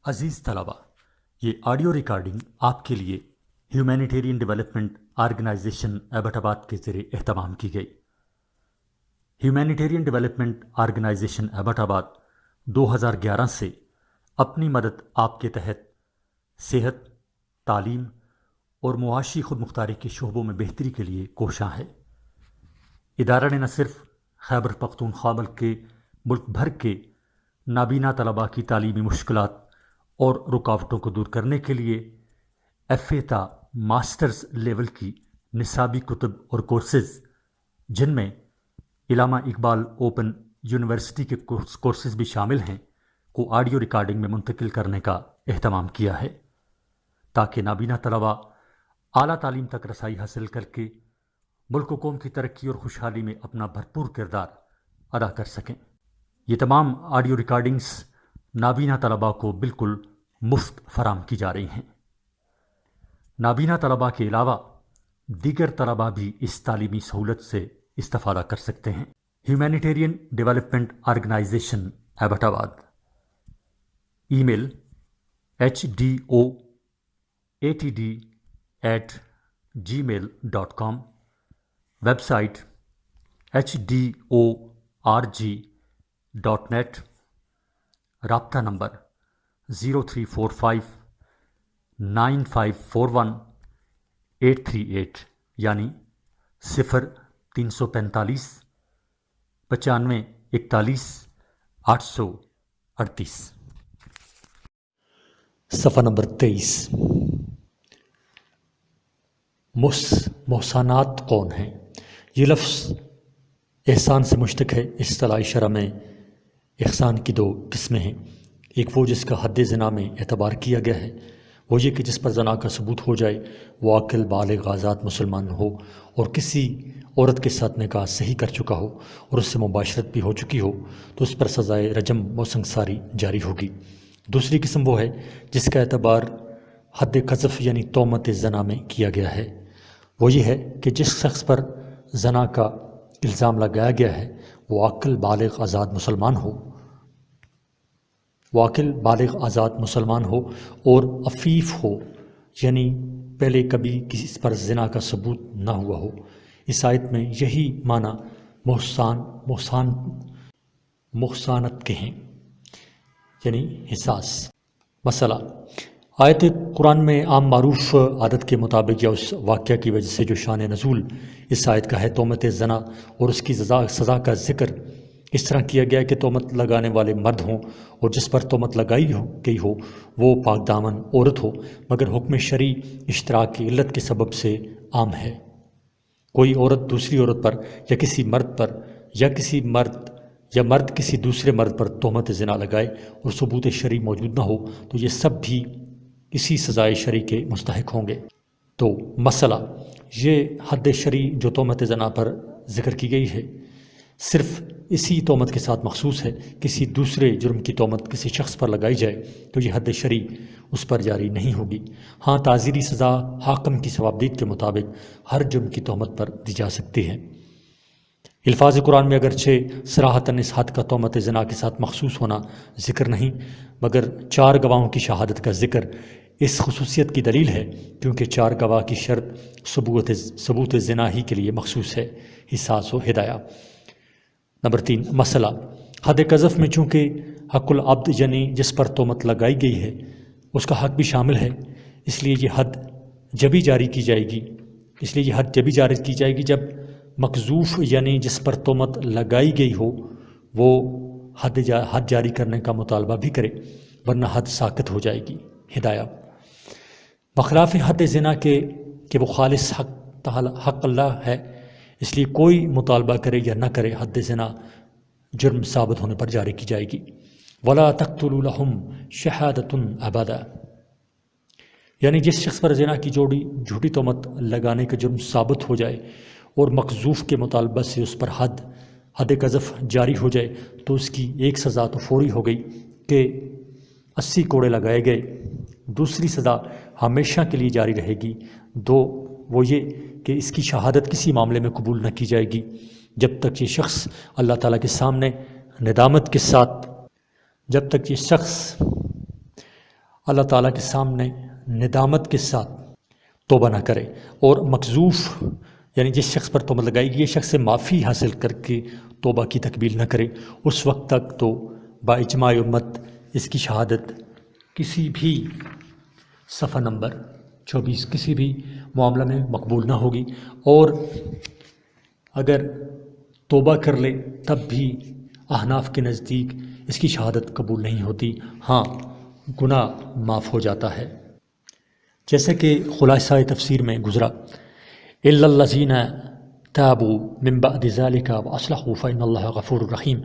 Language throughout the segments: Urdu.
عزیز طلبہ، یہ آڈیو ریکارڈنگ آپ کے لیے ہیومینیٹیرین ڈیولپمنٹ آرگنائزیشن ایبٹ آباد کے ذریعے اہتمام کی گئی۔ ہیومینیٹیرین ڈیولپمنٹ آرگنائزیشن ایبٹ آباد 2011 سے اپنی مدد آپ کے تحت صحت، تعلیم اور معاشی خود مختاری کے شعبوں میں بہتری کے لیے کوشاں ہے۔ ادارہ نے نہ صرف خیبر پختونخوا بلکہ ملک بھر کے نابینا طلباء کی تعلیمی مشکلات اور رکاوٹوں کو دور کرنے کے لیے FA تا ماسٹرز لیول کی نصابی کتب اور کورسز، جن میں علامہ اقبال اوپن یونیورسٹی کے کورسز بھی شامل ہیں، کو آڈیو ریکارڈنگ میں منتقل کرنے کا اہتمام کیا ہے، تاکہ نابینا طلباء اعلیٰ تعلیم تک رسائی حاصل کر کے ملک و قوم کی ترقی اور خوشحالی میں اپنا بھرپور کردار ادا کر سکیں۔ یہ تمام آڈیو ریکارڈنگز نابینا طلباء کو بالکل مفت فراہم کی جا رہی ہیں۔ نابینا طلباء کے علاوہ دیگر طلباء بھی اس تعلیمی سہولت سے استفادہ کر سکتے ہیں۔ ہیومینیٹیرین ڈیولپمنٹ آرگنائزیشن ایبٹ آباد، ای میل HDOATD@gmail.com، ویب سائٹ HDORG.net، رابطہ نمبر 03459541-838 یعنی 0345 95 41 838۔ صفحہ نمبر 23۔ محسنات کون ہیں؟ یہ لفظ احسان سے مشتق ہے۔ اصطلاحی شرح میں احسان کی دو قسمیں ہیں۔ ایک وہ جس کا حد زنا میں اعتبار کیا گیا ہے، وہ یہ کہ جس پر زنا کا ثبوت ہو جائے، وہ عاقل بالغ آزاد مسلمان ہو اور کسی عورت کے ساتھ نکاح صحیح کر چکا ہو اور اس سے مباشرت بھی ہو چکی ہو تو اس پر سزائے رجم و سنگساری جاری ہوگی۔ دوسری قسم وہ ہے جس کا اعتبار حد قذف یعنی تہمت زنا میں کیا گیا ہے۔ وہ یہ ہے کہ جس شخص پر زنا کا الزام لگایا گیا ہے وہ عاقل بالغ آزاد مسلمان ہو اور عفیف ہو، یعنی پہلے کبھی کسی پر زنا کا ثبوت نہ ہوا ہو۔ اس آیت میں یہی معنی محسانت کے ہیں، یعنی حساس۔ مسئلہ: آیت قرآن میں عام معروف عادت کے مطابق یا اس واقعہ کی وجہ سے جو شان نزول اس آیت کا ہے، تہمت زنا اور اس کی سزا کا ذکر اس طرح کیا گیا کہ تہمت لگانے والے مرد ہوں اور جس پر تہمت لگائی گئی ہو وہ پاک دامن عورت ہو، مگر حکم شرعی اشتراک کی علت کے سبب سے عام ہے۔ کوئی عورت دوسری عورت پر یا کسی مرد پر یا مرد کسی دوسرے مرد پر تہمت زنا لگائے اور ثبوت شرعی موجود نہ ہو تو یہ سب بھی اسی سزائے شرعی کے مستحق ہوں گے۔ تو مسئلہ: یہ حد شرعی جو تہمت زنا پر ذکر کی گئی ہے صرف اسی تہمت کے ساتھ مخصوص ہے۔ کسی دوسرے جرم کی تہمت کسی شخص پر لگائی جائے تو یہ حد شرعی اس پر جاری نہیں ہوگی۔ ہاں، تعزیری سزا حاکم کی ثوابدید کے مطابق ہر جرم کی تہمت پر دی جا سکتی ہے۔ الفاظ قرآن میں اگرچہ صراحتاً اس حد کا تہمت زنا کے ساتھ مخصوص ہونا ذکر نہیں، مگر 4 گواہوں کی شہادت کا ذکر اس خصوصیت کی دلیل ہے، کیونکہ 4 گواہ کی شرط ثبوت زنا ہی کے لیے مخصوص ہے، حساس و ہدایہ۔ نمبر 3۔ مسئلہ: حد قذف میں چونکہ حق العبد یعنی جس پر تہمت لگائی گئی ہے اس کا حق بھی شامل ہے، اس لیے یہ حد جبھی جاری کی جائے گی جب مقذوف یعنی جس پر تہمت لگائی گئی ہو وہ حد جاری کرنے کا مطالبہ بھی کرے، ورنہ حد ساقط ہو جائے گی۔ ہدایہ: بخلاف حد زنا کے کہ وہ خالص حق اللہ ہے، اس لیے کوئی مطالبہ کرے یا نہ کرے حد زنا جرم ثابت ہونے پر جاری کی جائے گی۔ وَلَا تَقْتُلُوا لَهُمْ شَهَادَةٌ أَبَدًا، یعنی جس شخص پر زنا کی جھوٹی تہمت لگانے کا جرم ثابت ہو جائے اور مقذوف کے مطالبہ سے اس پر حد قذف جاری ہو جائے تو اس کی ایک سزا تو فوری ہو گئی کہ 80 کوڑے لگائے گئے، دوسری سزا ہمیشہ کے لیے جاری رہے گی۔ وہ یہ کہ اس کی شہادت کسی معاملے میں قبول نہ کی جائے گی جب تک یہ شخص اللہ تعالیٰ کے سامنے ندامت کے ساتھ اللہ تعالیٰ کے سامنے ندامت کے ساتھ توبہ نہ کرے، اور مکذوف یعنی جس شخص پر تہمت لگائی گئی، یہ شخص سے معافی حاصل کر کے توبہ کی تکمیل نہ کرے، اس وقت تک تو باجماع امت اس کی شہادت کسی بھی صفحہ نمبر 24 کسی بھی معاملہ میں مقبول نہ ہوگی، اور اگر توبہ کر لے تب بھی احناف کے نزدیک اس کی شہادت قبول نہیں ہوتی، ہاں گناہ معاف ہو جاتا ہے، جیسے کہ خلاصہ تفسیر میں گزرا الا الذین تابوا من بعد ذلك واصلحوا فان اللہ غفور الرحیم،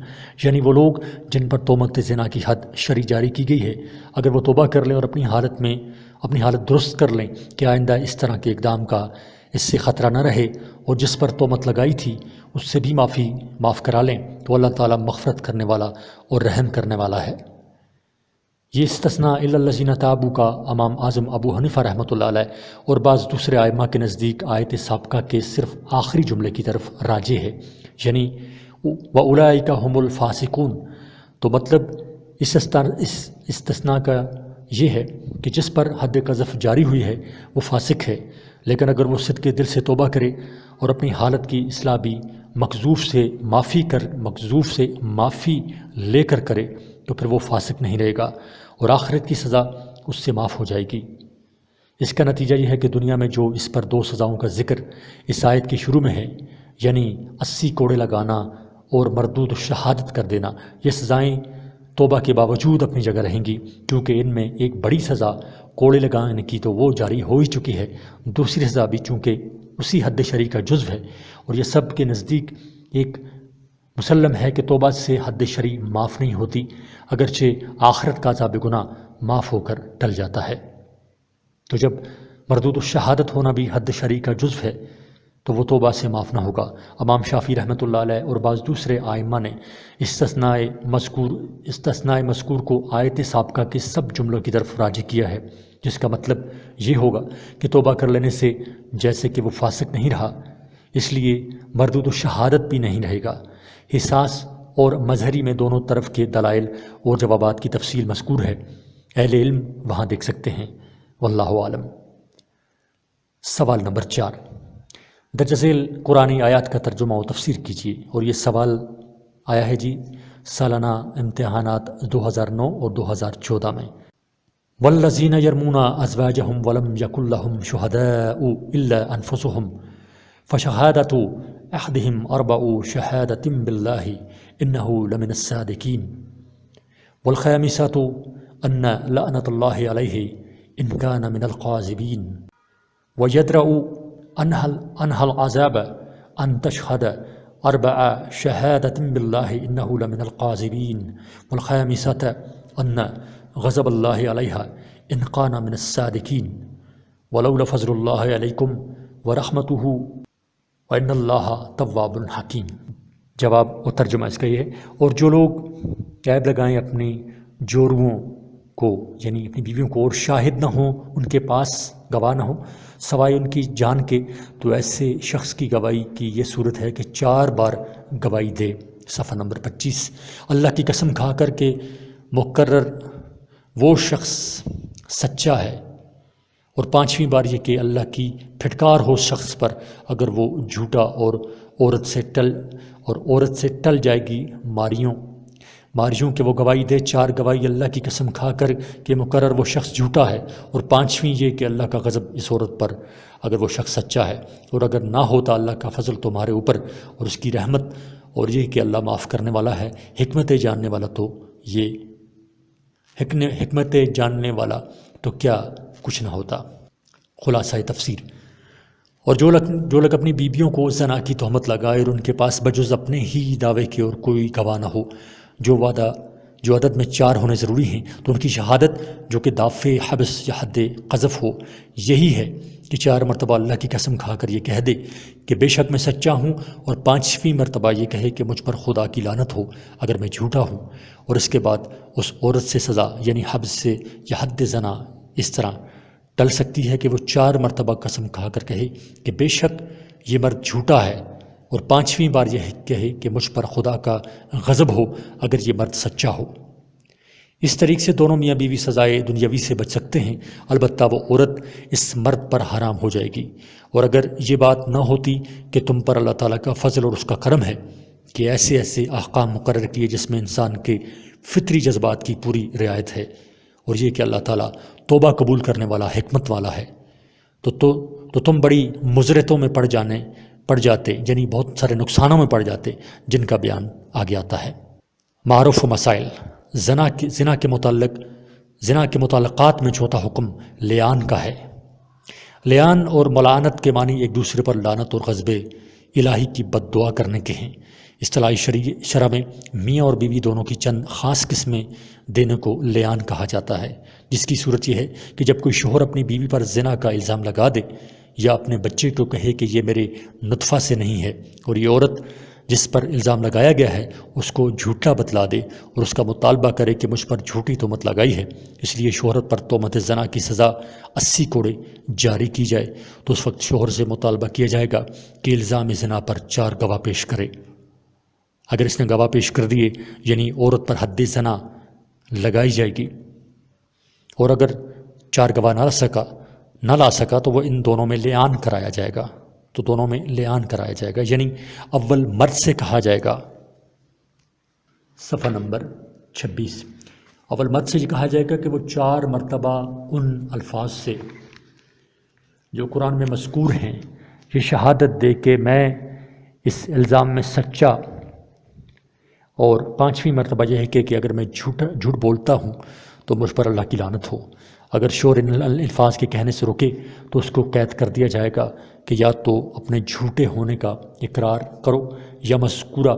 یعنی وہ لوگ جن پر تہمت زنا کی حد شرعی جاری کی گئی ہے، اگر وہ توبہ کر لیں اور اپنی حالت درست کر لیں کہ آئندہ اس طرح کے اقدام کا اس سے خطرہ نہ رہے، اور جس پر تہمت لگائی تھی اس سے بھی معاف کرا لیں، تو اللہ تعالیٰ مغفرت کرنے والا اور رحم کرنے والا ہے۔ یہ استثناء الا الذین تابوا کا امام اعظم ابو حنیفہ رحمۃ اللہ علیہ اور بعض دوسرے ائمہ کے نزدیک آیت سابقہ کے صرف آخری جملے کی طرف راجع ہے، یعنی وَأُولَئِكَ هُمُ الْفَاسِقُونَ، تو مطلب اس استثناء کا یہ ہے کہ جس پر حد قذف جاری ہوئی ہے وہ فاسق ہے، لیکن اگر وہ صدق دل سے توبہ کرے اور اپنی حالت کی اصلاح بھی مکذوف سے معافی لے کر کرے تو پھر وہ فاسق نہیں رہے گا، اور آخرت کی سزا اس سے معاف ہو جائے گی۔ اس کا نتیجہ یہ ہے کہ دنیا میں جو اس پر 2 سزاؤں کا ذکر اس آیت کے شروع میں ہے، یعنی 80 کوڑے لگانا اور مردود الشہادت کر دینا، یہ سزائیں توبہ کے باوجود اپنی جگہ رہیں گی، کیونکہ ان میں ایک بڑی سزا کوڑے لگانے کی تو وہ جاری ہو ہی چکی ہے، دوسری سزا بھی چونکہ اسی حد شرعی کا جزو ہے، اور یہ سب کے نزدیک ایک مسلم ہے کہ توبہ سے حد شرعی معاف نہیں ہوتی، اگرچہ آخرت کا عذاب گناہ معاف ہو کر ٹل جاتا ہے۔ تو جب مردود الشہادت ہونا بھی حد شرعی کا جزو ہے تو وہ توبہ سے معاف نہ ہوگا۔ امام شافعی رحمۃ اللہ علیہ اور بعض دوسرے ائمہ نے استثناء مذکور کو آیت سابقہ کے سب جملوں کی طرف راجع کیا ہے، جس کا مطلب یہ ہوگا کہ توبہ کر لینے سے جیسے کہ وہ فاسق نہیں رہا، اس لیے مردود الشہادت بھی نہیں رہے گا۔ حساس اور مظہری میں دونوں طرف کے دلائل اور جوابات کی تفصیل مذکور ہے، اہل علم وہاں دیکھ سکتے ہیں، واللہ عالم۔ سوال نمبر 4، درج ذیل قرآنی آیات کا ترجمہ و تفسیر کیجیے، اور یہ سوال آیا ہے جی سالانہ امتحانات 2009 اور 2014 میں۔ والذین یرمون ازواجہم ولم یکن لہم شہداء الا انفسہم فشہادۃ احدہم اربع شہادۃ باللہ انہ لمن الصادقین والخامسۃ ان لعنۃ اللہ علیہ ان کان من القاذبین ویدرأ عنها العذاب ان تشہد اربع شہادۃ باللہ انہ لمن القاذبین والخامسۃ ان غضب اللہ علیہ ان کان من الصادقین ولولا فضل اللہ علیکم ورحمتہ وان اللہ تواب حکیم۔ جواب و ترجمہ اس کا یہ ہے، اور جو لوگ عیب لگائیں اپنی جوڑوں کو یعنی اپنی بیویوں کو اور شاہد نہ ہوں، ان کے پاس گواہ نہ ہوں سوائے ان کی جان کے، تو ایسے شخص کی گواہی کی یہ صورت ہے کہ 4 بار گواہی دے۔ صفحہ نمبر 25۔ اللہ کی قسم کھا کر کے مقرر وہ شخص سچا ہے، اور 5ویں بار یہ کہ اللہ کی پھٹکار ہو شخص پر اگر وہ جھوٹا اور عورت سے ٹل جائے گی ماریوں کہ وہ گواہی دے 4 گواہی اللہ کی قسم کھا کر کہ مقرر وہ شخص جھوٹا ہے، اور 5ویں یہ کہ اللہ کا غضب اس عورت پر اگر وہ شخص سچا ہے، اور اگر نہ ہوتا اللہ کا فضل تمہارے اوپر اور اس کی رحمت، اور یہ کہ اللہ معاف کرنے والا ہے، حکمت جاننے والا تو کیا کچھ نہ ہوتا۔ خلاصہ تفسیر، اور جو لوگ اپنی بیویوں کو زنا کی تہمت لگائے اور ان کے پاس بجز اپنے ہی دعوے کے اور کوئی گواہ نہ ہو، جو عدد میں 4 ہونے ضروری ہیں، تو ان کی شہادت جو کہ دافع حبس یا حد قذف ہو یہی ہے کہ 4 مرتبہ اللہ کی قسم کھا کر یہ کہہ دے کہ بے شک میں سچا ہوں، اور 5ویں مرتبہ یہ کہے کہ مجھ پر خدا کی لعنت ہو اگر میں جھوٹا ہوں، اور اس کے بعد اس عورت سے سزا یعنی حبس سے یا حد زنا اس طرح ٹل سکتی ہے کہ وہ 4 مرتبہ قسم کھا کر کہے کہ بے شک یہ مرد جھوٹا ہے، اور 5ویں بار یہ کہے کہ مجھ پر خدا کا غضب ہو اگر یہ مرد سچا ہو۔ اس طریقے سے دونوں میاں بیوی سزائے دنیاوی سے بچ سکتے ہیں، البتہ وہ عورت اس مرد پر حرام ہو جائے گی۔ اور اگر یہ بات نہ ہوتی کہ تم پر اللہ تعالیٰ کا فضل اور اس کا کرم ہے کہ ایسے ایسے احکام مقرر کیے جس میں انسان کے فطری جذبات کی پوری رعایت ہے، اور یہ کہ اللہ تعالیٰ توبہ قبول کرنے والا، حکمت والا ہے، تو تم بڑی مضرتوں میں پڑ جاتے، یعنی بہت سارے نقصانوں میں پڑ جاتے، جن کا بیان آگے آتا ہے۔ معروف و مسائل۔ زنا کے متعلقات میں چوتھا حکم لیان کا ہے۔ لیان اور ملعنت کے معنی ایک دوسرے پر لعنت اور غضب الہی کی بد دعا کرنے کے ہیں۔ اصطلاحی شرع میں میاں اور بیوی دونوں کی چند خاص قسمیں دینے کو لیان کہا جاتا ہے، جس کی صورت یہ ہے کہ جب کوئی شوہر اپنی بیوی پر زنا کا الزام لگا دے یا اپنے بچے کو کہے کہ یہ میرے نطفہ سے نہیں ہے، اور یہ عورت جس پر الزام لگایا گیا ہے اس کو جھوٹا بتلا دے اور اس کا مطالبہ کرے کہ مجھ پر جھوٹی تہمت لگائی ہے، اس لیے شوہرت پر تہمت زنا کی سزا 80 کوڑے جاری کی جائے، تو اس وقت شوہر سے مطالبہ کیا جائے گا کہ الزام زنا پر 4 گواہ پیش کرے۔ اگر اس نے گواہ پیش کر دیے یعنی عورت پر حد زنا لگائی جائے گی، اور اگر 4 گواہ نہ لا سکا تو وہ ان دونوں میں لیان کرایا جائے گا، یعنی اول مرد سے کہا جائے گا۔ صفحہ نمبر 26۔ اول مرد سے یہ کہا جائے گا کہ وہ 4 مرتبہ ان الفاظ سے جو قرآن میں مذکور ہیں یہ شہادت دے کہ میں اس الزام میں سچا، اور 5ویں مرتبہ یہ ہے کہ اگر میں جھوٹ بولتا ہوں تو مجھ پر اللہ کی لعنت ہو۔ اگر شوہر ان الفاظ کے کہنے سے رکے تو اس کو قید کر دیا جائے گا کہ یا تو اپنے جھوٹے ہونے کا اقرار کرو یا مذکورہ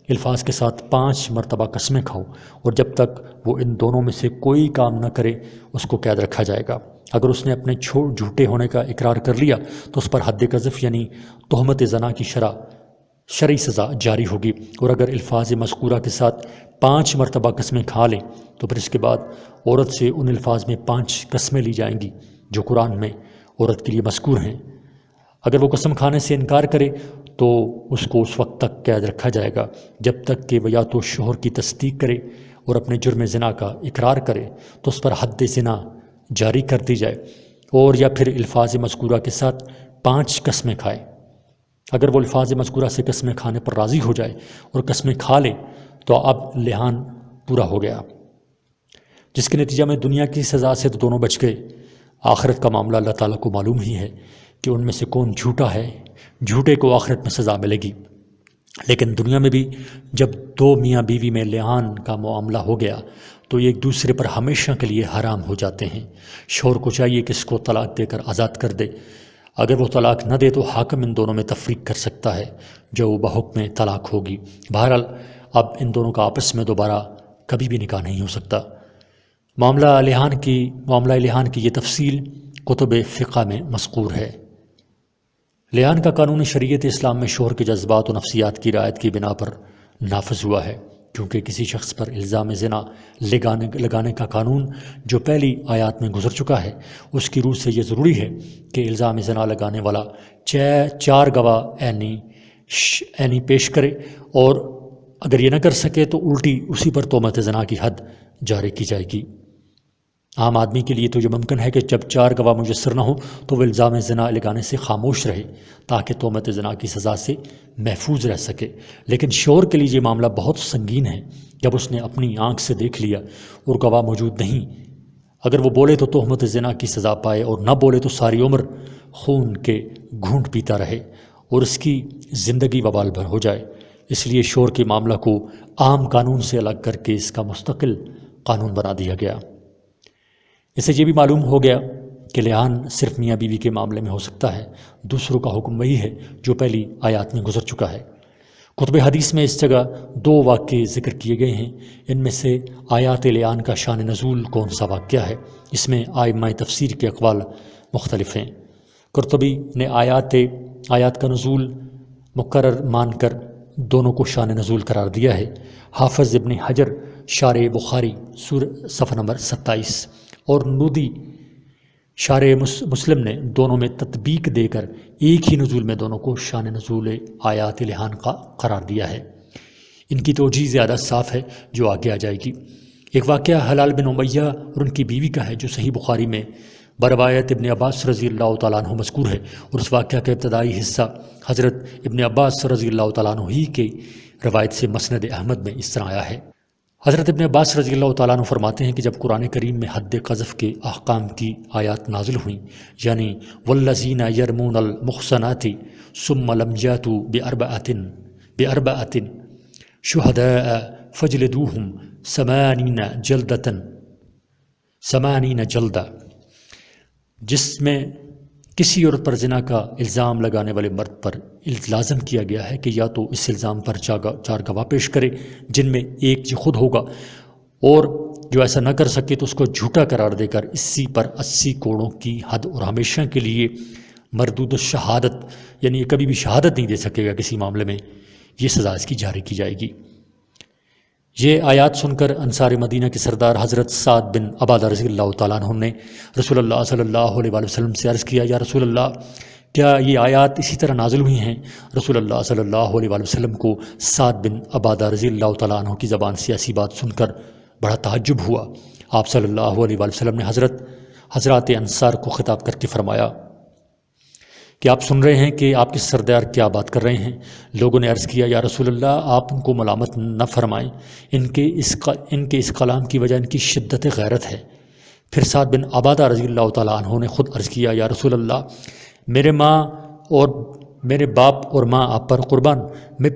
الفاظ کے ساتھ 5 مرتبہ قسمیں کھاؤ، اور جب تک وہ ان دونوں میں سے کوئی کام نہ کرے اس کو قید رکھا جائے گا۔ اگر اس نے اپنے جھوٹے ہونے کا اقرار کر لیا تو اس پر حد قذف یعنی تہمت زنا کی شرعی سزا جاری ہوگی، اور اگر الفاظ مذکورہ کے ساتھ 5 مرتبہ قسمیں کھا لیں تو پھر اس کے بعد عورت سے ان الفاظ میں 5 قسمیں لی جائیں گی جو قرآن میں عورت کے لیے مذکور ہیں۔ اگر وہ قسم کھانے سے انکار کرے تو اس کو اس وقت تک قید رکھا جائے گا جب تک کہ وہ یا تو شوہر کی تصدیق کرے اور اپنے جرم زنا کا اقرار کرے تو اس پر حد زنا جاری کر دی جائے، اور یا پھر الفاظ مذکورہ کے ساتھ 5 قسمیں کھائے۔ اگر وہ الفاظ مذکورہ سے قسمیں کھانے پر راضی ہو جائے اور قسمیں کھا لے تو اب لحان پورا ہو گیا، جس کے نتیجہ میں دنیا کی سزا سے تو دونوں بچ گئے، آخرت کا معاملہ اللہ تعالیٰ کو معلوم ہی ہے کہ ان میں سے کون جھوٹا ہے، جھوٹے کو آخرت میں سزا ملے گی۔ لیکن دنیا میں بھی جب 2 میاں بیوی میں لحان کا معاملہ ہو گیا تو یہ ایک دوسرے پر ہمیشہ کے لیے حرام ہو جاتے ہیں۔ شوہر کو چاہیے کہ اس کو طلاق دے کر آزاد کر دے، اگر وہ طلاق نہ دے تو حاکم ان دونوں میں تفریق کر سکتا ہے جو بحکم طلاق ہوگی۔ بہرحال اب ان دونوں کا آپس میں دوبارہ کبھی بھی نکاح نہیں ہو سکتا۔ معاملہ لحان کی یہ تفصیل کتب فقہ میں مذکور ہے۔ لحان کا قانون شریعت اسلام میں شوہر کے جذبات و نفسیات کی رعایت کی بنا پر نافذ ہوا ہے، کیونکہ کسی شخص پر الزام زنا لگانے کا قانون جو پہلی آیات میں گزر چکا ہے، اس کی روح سے یہ ضروری ہے کہ الزام زنا لگانے والا 4 گواہ عینی پیش کرے، اور اگر یہ نہ کر سکے تو الٹی اسی پر تہمت زنا کی حد جاری کی جائے گی۔ عام آدمی کے لیے تو یہ ممکن ہے کہ جب 4 گواہ میسر نہ ہو تو وہ الزام زنا لگانے سے خاموش رہے تاکہ تہمت زنا کی سزا سے محفوظ رہ سکے، لیکن شوہر کے لیے یہ معاملہ بہت سنگین ہے۔ جب اس نے اپنی آنکھ سے دیکھ لیا اور گواہ موجود نہیں، اگر وہ بولے تو تہمت زنا کی سزا پائے، اور نہ بولے تو ساری عمر خون کے گھونٹ پیتا رہے اور اس کی زندگی وبال بھر ہو جائے۔ اس لیے شوہر کے معاملہ کو عام قانون سے الگ کر کے اس کا مستقل قانون بنا دیا گیا۔ اس سے یہ بھی معلوم ہو گیا کہ لحان صرف میاں بیوی کے معاملے میں ہو سکتا ہے، دوسروں کا حکم وہی ہے جو پہلی آیات میں گزر چکا ہے۔ کتب حدیث میں اس جگہ 2 واقعے ذکر کیے گئے ہیں، ان میں سے آیات لحان کا شان نزول کون سا واقعہ ہے، اس میں ائمہ تفسیر کے اقوال مختلف ہیں۔ قرطبی نے آیات کا نزول مقرر مان کر دونوں کو شان نزول قرار دیا ہے۔ حافظ ابن حجر شارح بخاری صفحہ نمبر 27 اور نودی شارح مسلم نے دونوں میں تطبیق دے کر ایک ہی نزول میں دونوں کو شان نزول آیات لحان کا قرار دیا ہے۔ ان کی توجیہ زیادہ صاف ہے جو آگے آ جائے گی۔ ایک واقعہ حلال بن امیہ اور ان کی بیوی کا ہے جو صحیح بخاری میں بروایت ابن عباس رضی اللہ تعالیٰ عنہ مذکور ہے، اور اس واقعہ کا ابتدائی حصہ حضرت ابن عباس رضی اللہ تعالیٰ عنہ ہی کے روایت سے مسند احمد میں اس طرح آیا ہے۔ حضرت ابن عباس رضی اللہ تعالیٰ عنہ فرماتے ہیں کہ جب قرآن کریم میں حد قذف کے احکام کی آیات نازل ہوئیں، یعنی والذین یرمون المحصنات ثم لم یاتوا بأربعۃ شہداء فجلدوہم 80 جلدہ، جس میں کسی عورت پر زنا کا الزام لگانے والے مرد پر لازم کیا گیا ہے کہ یا تو اس الزام پر 4 گواہ پیش کرے جن میں ایک جو خود ہوگا، اور جو ایسا نہ کر سکے تو اس کو جھوٹا قرار دے کر اسی پر 80 کوڑوں کی حد اور ہمیشہ کے لیے مردود الشہادت، یعنی یہ کبھی بھی شہادت نہیں دے سکے گا کسی معاملے میں، یہ سزا اس کی جاری کی جائے گی۔ یہ آیات سن کر انصار مدینہ کے سردار حضرت سعد بن عبادہ رضی اللہ تعالیٰ عنہ نے رسول اللہ صلی اللہ علیہ وآلہ وسلم سے عرض کیا، یا رسول اللہ، کیا یہ آیات اسی طرح نازل ہوئی ہیں؟ رسول اللہ صلی اللہ علیہ وآلہ وسلم کو سعد بن عبادہ رضی اللہ تعالیٰ عنہ کی زبان سے ایسی بات سن کر بڑا تعجب ہوا۔ آپ صلی اللہ علیہ وآلہ وسلم نے حضرات انصار کو خطاب کر کے فرمایا کہ آپ سن رہے ہیں کہ آپ کے سردار کیا بات کر رہے ہیں؟ لوگوں نے عرض کیا، یا رسول اللہ، آپ ان کو ملامت نہ فرمائیں، ان کے اس کلام کی وجہ ان کی شدت غیرت ہے۔ پھر سعد بن عبادہ رضی اللہ تعالیٰ عنہ نے خود عرض کیا، یا رسول اللہ، میرے باپ اور ماں آپ پر قربان، میں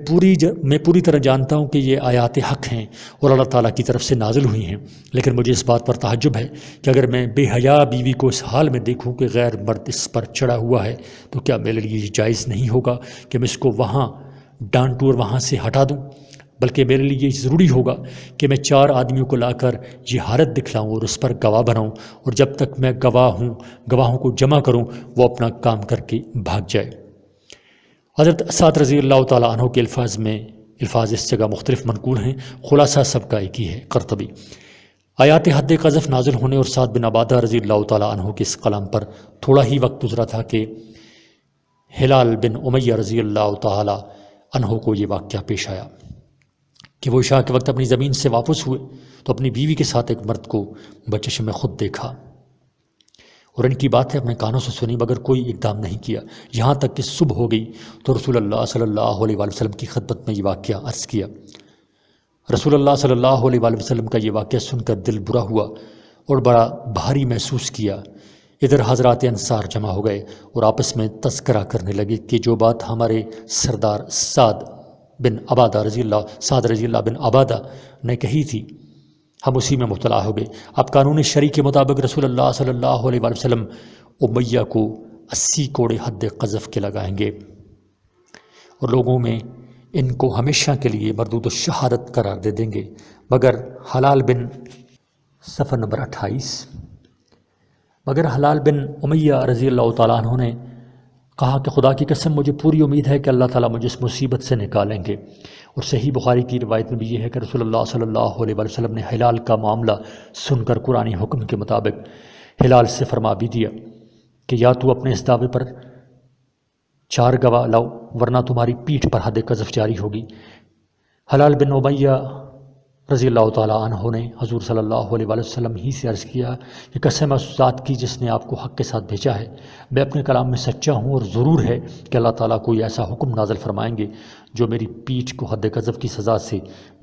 پوری طرح جانتا ہوں کہ یہ آیات حق ہیں اور اللہ تعالیٰ کی طرف سے نازل ہوئی ہیں، لیکن مجھے اس بات پر تعجب ہے کہ اگر میں بے حیا بیوی کو اس حال میں دیکھوں کہ غیر مرد اس پر چڑھا ہوا ہے تو کیا میرے لیے یہ جائز نہیں ہوگا کہ میں اس کو وہاں ڈانٹوں اور وہاں سے ہٹا دوں؟ بلکہ میرے لیے یہ ضروری ہوگا کہ میں 4 آدمیوں کو لا کر یہ حالت دکھلاؤں اور اس پر گواہ بناؤں، اور جب تک میں گواہوں کو جمع کروں وہ اپنا کام کر کے بھاگ جائے۔ حضرت سعد رضی اللہ تعالیٰ عنہ کے الفاظ اس جگہ مختلف منقول ہیں، خلاصہ سب کا ایک ہی ہے۔ قرطبی: آیات حد قذف نازل ہونے اور سعد بن عبادہ رضی اللہ تعالیٰ عنہ کے اس کلام پر تھوڑا ہی وقت گزرا تھا کہ ہلال بن امیہ رضی اللہ تعالیٰ عنہ کو یہ واقعہ پیش آیا کہ وہ عشاء کے وقت اپنی زمین سے واپس ہوئے تو اپنی بیوی کے ساتھ ایک مرد کو بچشم خود دیکھا، اور ان کی باتیں اپنے کانوں سے سنی مگر کوئی اقدام نہیں کیا، یہاں تک کہ صبح ہو گئی تو رسول اللہ صلی اللہ علیہ وآلہ وسلم کی خدمت میں یہ واقعہ عرض کیا۔ رسول اللہ صلی اللہ علیہ وآلہ وسلم کا یہ واقعہ سن کر دل برا ہوا اور بڑا بھاری محسوس کیا۔ ادھر حضرات انصار جمع ہو گئے اور آپس میں تذکرہ کرنے لگے کہ جو بات ہمارے سردار سعد رضی اللہ بن عبادہ نے کہی تھی ہم اسی میں مبتلا ہو گئے۔ اب قانون شرعی کے مطابق رسول اللہ صلی اللہ علیہ وآلہ وسلم امیہ کو 80 کوڑے حد قذف کے لگائیں گے اور لوگوں میں ان کو ہمیشہ کے لیے مردود الشہادت قرار دے دیں گے، مگر حلال بن صفحہ نمبر 28 مگر حلال بن امیہ رضی اللہ تعالیٰ عنہ نے کہا کہ خدا کی قسم مجھے پوری امید ہے کہ اللہ تعالیٰ مجھے اس مصیبت سے نکالیں گے، اور صحیح بخاری کی روایت میں بھی یہ ہے کہ رسول اللہ صلی اللہ علیہ وآلہ وسلم نے ہلال کا معاملہ سن کر قرآنی حکم کے مطابق ہلال سے فرما بھی دیا کہ یا تو اپنے اس دعوے پر 4 گواہ لاؤ ورنہ تمہاری پیٹھ پر حد قذف جاری ہوگی۔ حلال بن امیہ رضی اللہ تعالیٰ عنہ نے حضور صلی اللہ علیہ وآلہ وسلم ہی سے عرض کیا کہ قسم اس ذات کی جس نے آپ کو حق کے ساتھ بھیجا ہے، میں اپنے کلام میں سچا ہوں، اور ضرور ہے کہ اللہ تعالیٰ کوئی ایسا حکم نازل فرمائیں گے جو میری پیٹھ کو حد قذف کی سزا سے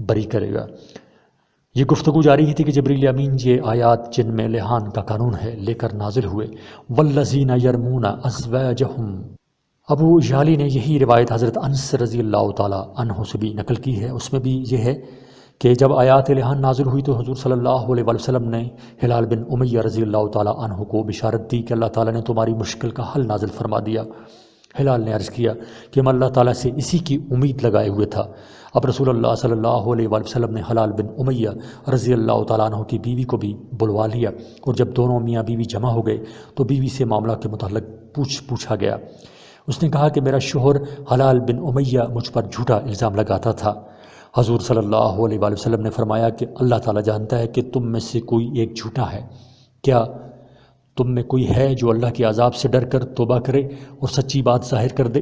بری کرے گا۔ یہ گفتگو جاری تھی کہ جبریل امین یہ آیات جن میں لحان کا قانون ہے لے کر نازل ہوئے۔ والذین یرمون ازواجہم، ابو جالی نے یہی روایت حضرت انس رضی اللہ تعالیٰ عنہ سے بھی نقل کی ہے، اس میں بھی یہ ہے کہ جب آیات لحان نازل ہوئی تو حضور صلی اللہ علیہ وآلہ وسلم نے ہلال بن امیہ رضی اللہ تعالیٰ عنہ کو بشارت دی کہ اللہ تعالیٰ نے تمہاری مشکل کا حل نازل فرما دیا۔ ہلال نے عرض کیا کہ میں اللہ تعالیٰ سے اسی کی امید لگائے ہوئے تھا۔ اب رسول اللہ صلی اللہ علیہ وآلہ وسلم نے حلال بن امیہ رضی اللہ تعالیٰ عنہ کی بیوی کو بھی بلوا لیا، اور جب دونوں میاں بیوی جمع ہو گئے تو بیوی سے معاملہ کے متعلق پوچھا گیا۔ اس نے کہا کہ میرا شوہر حلال بن امیہ مجھ پر جھوٹا الزام لگاتا تھا۔ حضور صلی اللہ علیہ وآلہ وسلم نے فرمایا کہ اللہ تعالیٰ جانتا ہے کہ تم میں سے کوئی ایک جھوٹا ہے، کیا تم میں کوئی ہے جو اللہ کے عذاب سے ڈر کر توبہ کرے اور سچی بات ظاہر کر دے؟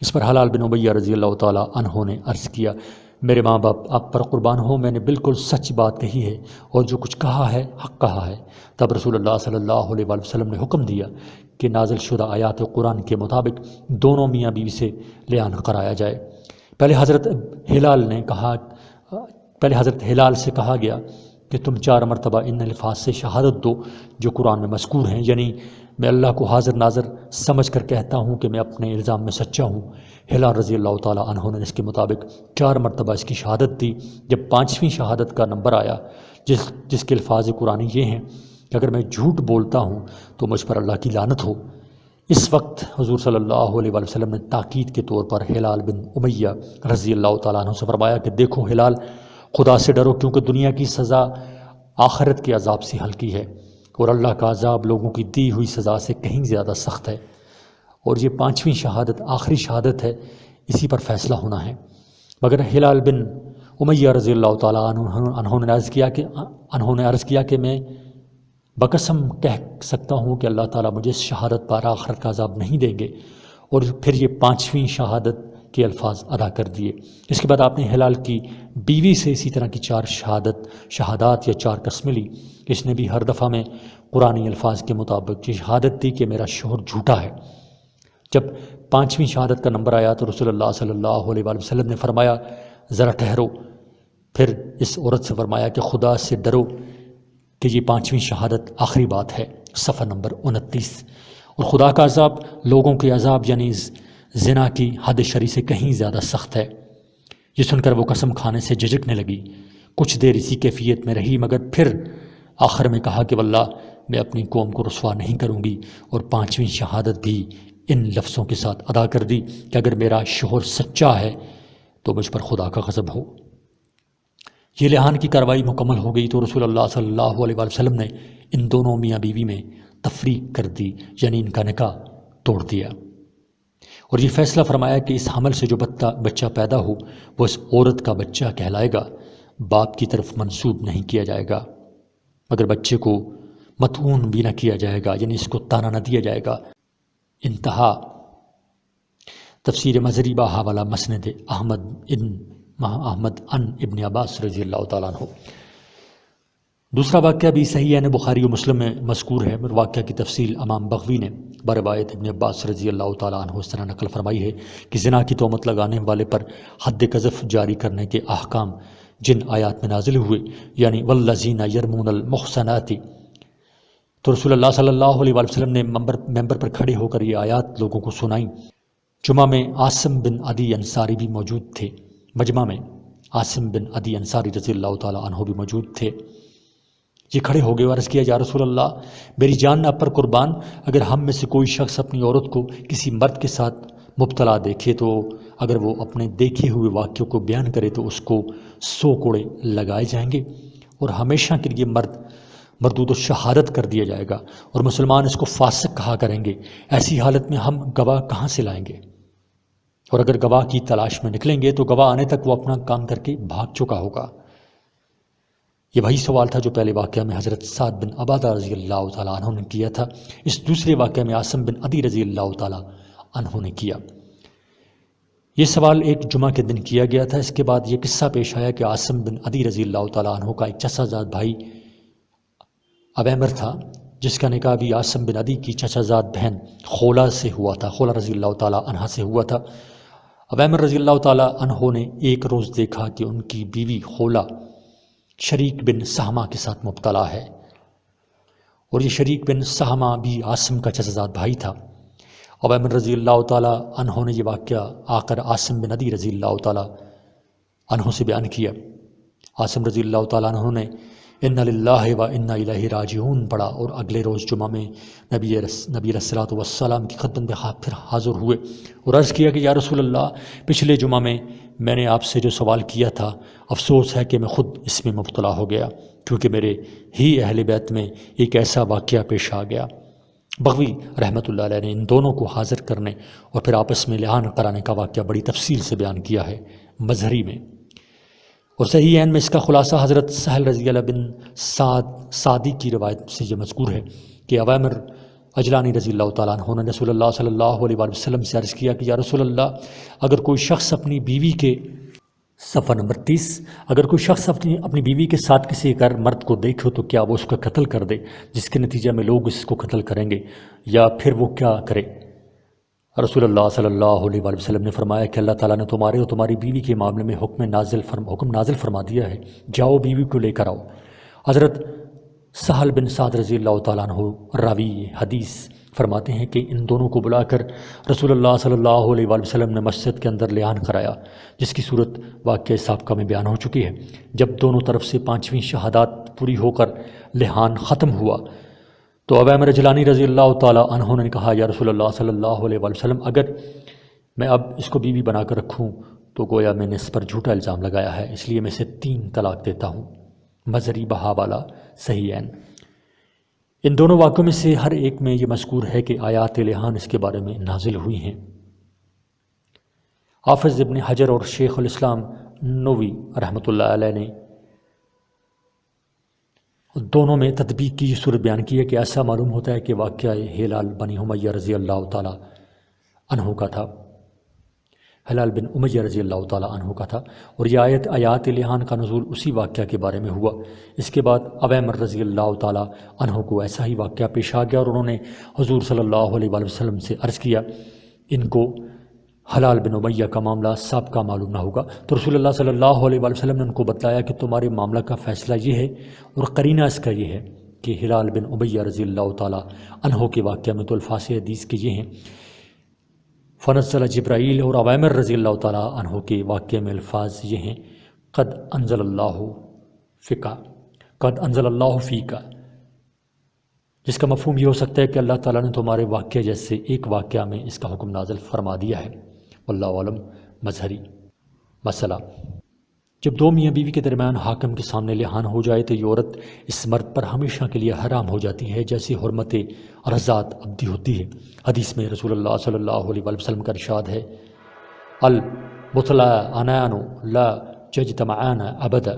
اس پر حلال بن امیہ رضی اللہ تعالیٰ عنہ نے عرض کیا میرے ماں باپ آپ پر قربان ہو، میں نے بالکل سچ بات کہی ہے اور جو کچھ کہا ہے حق کہا ہے۔ تب رسول اللہ صلی اللہ علیہ وآلہ وسلم نے حکم دیا کہ نازل شدہ آیات قرآن کے مطابق دونوں میاں بیوی سے لیان کرایا جائے۔ پہلے حضرت ہلال سے کہا گیا کہ تم 4 مرتبہ ان الفاظ سے شہادت دو جو قرآن میں مذکور ہیں، یعنی میں اللہ کو حاضر ناظر سمجھ کر کہتا ہوں کہ میں اپنے الزام میں سچا ہوں۔ ہلال رضی اللہ تعالیٰ عنہ نے اس کے مطابق 4 مرتبہ اس کی شہادت دی۔ جب 5ویں شہادت کا نمبر آیا جس کے الفاظ قرآنی یہ ہیں کہ اگر میں جھوٹ بولتا ہوں تو مجھ پر اللہ کی لعنت ہو، اس وقت حضور صلی اللہ علیہ وآلہ وسلم نے تاکید کے طور پر ہلال بن امیہ رضی اللہ تعالیٰ عنہ سے فرمایا کہ دیکھو ہلال، خدا سے ڈرو کیونکہ دنیا کی سزا آخرت کے عذاب سے ہلکی ہے اور اللہ کا عذاب لوگوں کی دی ہوئی سزا سے کہیں زیادہ سخت ہے۔ اور یہ 5ویں شہادت آخری شہادت ہے، اسی پر فیصلہ ہونا ہے۔ مگر ہلال بن امیہ رضی اللہ تعالیٰ عنہ نے عرض کیا کہ میں بقسم کہہ سکتا ہوں کہ اللہ تعالیٰ مجھے اس شہادت پر آخرت کا عذاب نہیں دیں گے، اور پھر یہ 5ویں شہادت کے الفاظ ادا کر دیے۔ اس کے بعد آپ نے ہلال کی بیوی سے اسی طرح کی 4 شہادات یا 4 قسمیں لی۔ اس نے بھی ہر دفعہ میں قرآنی الفاظ کے مطابق یہ شہادت دی کہ میرا شوہر جھوٹا ہے۔ جب 5ویں شہادت کا نمبر آیا تو رسول اللہ صلی اللہ علیہ وآلہ وسلم نے فرمایا ذرا ٹھہرو، پھر اس عورت سے فرمایا کہ خدا سے ڈرو کہ یہ 5ویں شہادت آخری بات ہے۔ صفحہ نمبر 29۔ اور خدا کا عذاب لوگوں کے عذاب یعنی زنا کی حد شرعی سے کہیں زیادہ سخت ہے۔ یہ سن کر وہ قسم کھانے سے جھجکنے لگی، کچھ دیر اسی کیفیت میں رہی، مگر پھر آخر میں کہا کہ واللہ میں اپنی قوم کو رسوا نہیں کروں گی، اور 5ویں شہادت بھی ان لفظوں کے ساتھ ادا کر دی کہ اگر میرا شوہر سچا ہے تو مجھ پر خدا کا غضب ہو۔ یہ لعان کی کارروائی مکمل ہو گئی تو رسول اللہ صلی اللہ علیہ وآلہ وسلم نے ان دونوں میاں بیوی میں تفریق کر دی، یعنی ان کا نکاح توڑ دیا، اور یہ فیصلہ فرمایا کہ اس حمل سے جو بچہ پیدا ہو وہ اس عورت کا بچہ کہلائے گا، باپ کی طرف منسوب نہیں کیا جائے گا، مگر بچے کو مطعون بھی نہ کیا جائے گا، یعنی اس کو طعنہ نہ دیا جائے گا۔ انتہا۔ تفسیر مزریبہ حوالہ مسند احمد ان ابن عباس رضی اللہ تعالیٰ عنہ۔ دوسرا واقعہ بھی صحیح بخاری و مسلم میں مذکور ہے، واقعہ کی تفصیل امام بغوی نے بروایت ابن عباس رضی اللہ تعالیٰ عنہ اس طرح نقل فرمائی ہے کہ زنا کی تہمت لگانے والے پر حد قذف جاری کرنے کے احکام جن آیات میں نازل ہوئے، یعنی والذین یرمون المحصنات، تو رسول اللہ صلی اللہ علیہ وآلہ وسلم نے ممبر پر کھڑے ہو کر یہ آیات لوگوں کو سنائیں۔ جمعہ میں عاصم بن عدی انصاری بھی موجود تھے، مجمع میں عاصم بن عدی انصاری رضی اللہ تعالیٰ عنہ بھی موجود تھے۔ یہ کھڑے ہو گئے اور عرض کیا یا رسول اللہ، میری جان آپ پر قربان، اگر ہم میں سے کوئی شخص اپنی عورت کو کسی مرد کے ساتھ مبتلا دیکھے تو اگر وہ اپنے دیکھے ہوئے واقعوں کو بیان کرے تو اس کو 100 کوڑے لگائے جائیں گے اور ہمیشہ کے لیے مردود و شہادت کر دیا جائے گا، اور مسلمان اس کو فاسق کہا کریں گے۔ ایسی حالت میں ہم گواہ کہاں سے لائیں گے؟ اور اگر گواہ کی تلاش میں نکلیں گے تو گواہ آنے تک وہ اپنا کام کر کے بھاگ چکا ہوگا۔ یہ وہی سوال تھا جو پہلے واقعہ میں حضرت سعد بن عبادہ رضی اللہ تعالیٰ عنہ نے کیا تھا، اس دوسرے واقعہ میں عاصم بن عدی رضی اللہ تعالیٰ عنہ نے کیا۔ یہ سوال ایک جمعہ کے دن کیا گیا تھا۔ اس کے بعد یہ قصہ پیش آیا کہ عاصم بن عدی رضی اللہ تعالیٰ عنہ کا ایک چچا زاد بھائی عویمر تھا، جس کا نکاح بھی عاصم بن عدی کی چچا زاد بہن خولہ سے ہوا تھا، خولہ رضی اللہ تعالیٰ عنہ سے ہوا تھا۔ عویمر رضی اللہ تعالیٰ عنہ نے ایک روز دیکھا کہ ان کی بیوی خولہ شریک بن سہمہ کے ساتھ مبتلا ہے، اور یہ شریک بن سہمہ بھی عاصم کا چچا زاد بھائی تھا۔ عویمر رضی اللہ تعالیٰ عنہ نے یہ واقعہ آ کر عاصم بن عدی رضی اللہ تعالیٰ عنہ سے بیان کیا۔ عاصم رضی اللہ تعالیٰ عنہ نے اِنَّ لِلَّهِ وَإِنَّا إِلَيْهِ راجعون پڑھا، اور اگلے روز جمعہ میں نبی علیہ الصلوۃ والسلام کی خدمت میں پھر حاضر ہوئے اور عرض کیا کہ یا رسول اللہ، پچھلے جمعہ میں نے آپ سے جو سوال کیا تھا، افسوس ہے کہ میں خود اس میں مبتلا ہو گیا، کیونکہ میرے ہی اہل بیت میں ایک ایسا واقعہ پیش آ گیا۔ بغوی رحمۃ اللہ علیہ نے ان دونوں کو حاضر کرنے اور پھر آپس میں لعان کرانے کا واقعہ بڑی تفصیل سے بیان کیا ہے مظہری میں، اور صحیح میں اس کا خلاصہ حضرت سہل رضی اللہ بن سعدی کی روایت سے یہ مذکور ہے کہ عویمر اجلانی رضی اللہ تعالیٰ عنہ نے رسول اللہ صلی اللہ علیہ وآلہ وسلم سے عرض کیا کہ یا رسول اللہ، اگر کوئی شخص اپنی بیوی کے صفحہ نمبر 30۔ اگر کوئی شخص اپنی بیوی کے ساتھ کسی غیر مرد کو دیکھے تو کیا وہ اس کا قتل کر دے، جس کے نتیجہ میں لوگ اس کو قتل کریں گے، یا پھر وہ کیا کرے؟ رسول اللہ صلی اللہ علیہ وآلہ وسلم نے فرمایا کہ اللہ تعالیٰ نے تمہارے اور تمہاری بیوی کے معاملے میں حکم نازل فرما دیا ہے، جاؤ بیوی کو لے کر آؤ۔ حضرت سہل بن سعد رضی اللہ تعالیٰ عنہ راوی حدیث فرماتے ہیں کہ ان دونوں کو بلا کر رسول اللہ صلی اللہ علیہ وآلہ وسلم نے مسجد کے اندر لحان کرایا، جس کی صورت واقعہ سابقہ میں بیان ہو چکی ہے۔ جب دونوں طرف سے 5ویں شہادات پوری ہو کر لحان ختم ہوا تو عویمر اجلانی رضی اللہ تعالیٰ عنہ نے کہا، یا رسول اللہ صلی اللہ علیہ وآلہ وسلم، اگر میں اب اس کو بیوی بنا کر رکھوں تو گویا میں نے اس پر جھوٹا الزام لگایا ہے، اس لیے میں اسے 3 طلاق دیتا ہوں۔ مظہری بہاولہ صحیحین۔ ان دونوں واقعوں میں سے ہر ایک میں یہ مذکور ہے کہ آیات لحان اس کے بارے میں نازل ہوئی ہیں۔ حافظ ابن حجر اور شیخ الاسلام نووی رحمۃ اللہ علیہ نے دونوں میں تطبیق کی یہ صورت بیان کی ہے کہ ایسا معلوم ہوتا ہے کہ واقعہ ہلال بن امیہ رضی اللہ تعالیٰ عنہ کا تھا، ہلال بن امیہ رضی اللہ تعالیٰ عنہ کا تھا، اور یہ آیات لحان کا نزول اسی واقعہ کے بارے میں ہوا۔ اس کے بعد عویمر رضی اللہ تعالیٰ عنہ کو ایسا ہی واقعہ پیش آ گیا اور انہوں نے حضور صلی اللہ علیہ وآلہ وسلم سے عرض کیا ان کو ہلال بن امیہ کا معاملہ سابقہ معلوم نہ ہوگا، تو رسول اللہ صلی اللہ علیہ وآلہ وسلم نے ان کو بتلایا کہ تمہارے معاملہ کا فیصلہ یہ ہے، اور قرینہ اس کا یہ ہے کہ ہلال بن امیہ رضی اللہ تعالیٰ عنہ کے واقعہ میں تو الفاظ حدیث کے یہ ہیں، فنزل جبرائیل، اور عویمر رضی اللہ تعالیٰ عنہ کے واقعے میں الفاظ یہ ہیں، قد انزل اللہ فیکا، جس کا مفہوم یہ ہو سکتا ہے کہ اللہ تعالیٰ نے تمہارے واقعہ جیسے ایک واقعہ میں اس کا حکم نازل فرما دیا ہے۔ واللہ عالم۔ مظہری۔ مسئلہ: جب دو میاں بیوی کے درمیان حاکم کے سامنے لحان ہو جائے تو یہ عورت اس مرد پر ہمیشہ کے لیے حرام ہو جاتی ہے، جیسی حرمت رضاعت ابدی ہوتی ہے۔ حدیث میں رسول اللہ صلی اللہ علیہ وآلہ وسلم کا ارشاد ہے، المطلقان لا یجتمعان ابدا،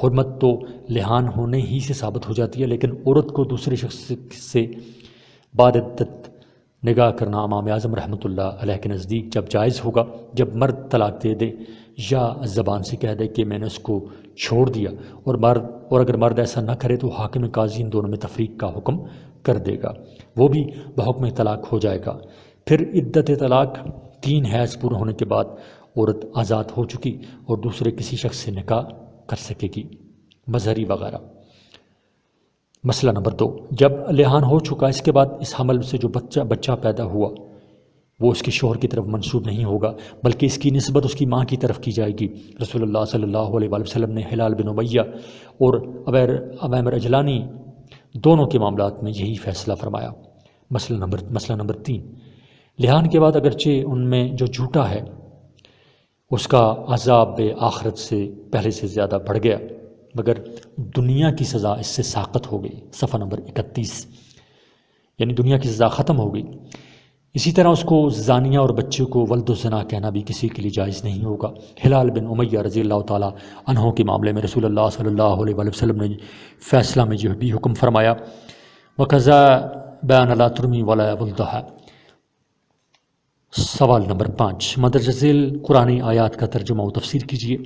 حرمت تو لحان ہونے ہی سے ثابت ہو جاتی ہے، لیکن عورت کو دوسرے شخص سے بعد عدت نگاہ کرنا امام اعظم رحمۃ اللہ علیہ کے نزدیک جب جائز ہوگا، جب مرد طلاق دے دے یا زبان سے کہہ دے کہ میں نے اس کو چھوڑ دیا، اور اگر مرد ایسا نہ کرے تو حاکم قاضی ان دونوں میں تفریق کا حکم کر دے گا، وہ بھی بحکم طلاق ہو جائے گا۔ پھر عدت طلاق 3 حیض پورا ہونے کے بعد عورت آزاد ہو چکی اور دوسرے کسی شخص سے نکاح کر سکے گی۔ مظہری وغیرہ۔ مسئلہ نمبر 2، جب لحان ہو چکا اس کے بعد اس حمل سے جو بچہ پیدا ہوا وہ اس کے شوہر کی طرف منسوب نہیں ہوگا، بلکہ اس کی نسبت اس کی ماں کی طرف کی جائے گی۔ رسول اللہ صلی اللہ علیہ وآلہ وسلم نے ہلال بن امیہ اور عویمر اجلانی دونوں کے معاملات میں یہی فیصلہ فرمایا۔ مسئلہ نمبر 3، لحان کے بعد اگرچہ ان میں جو جھوٹا ہے اس کا عذاب آخرت سے پہلے سے زیادہ بڑھ گیا، مگر دنیا کی سزا اس سے ساقط ہو گئی۔ صفحہ نمبر 31، یعنی دنیا کی سزا ختم ہو گئی۔ اسی طرح اس کو زانیہ اور بچے کو ولد الزنا کہنا بھی کسی کے لیے جائز نہیں ہوگا۔ ہلال بن امیہ رضی اللہ تعالیٰ عنہ کے معاملے میں رسول اللہ صلی اللہ علیہ وآلہ وسلم نے فیصلہ میں یہ بھی حکم فرمایا، وَقَضَىٰ بَيْنَ لَا تُرْمِي وَلَا وَلْدَهَا۔ سوال نمبر 5، مندرجہ ذیل قرآنی آیات کا ترجمہ و تفسیر کیجیے۔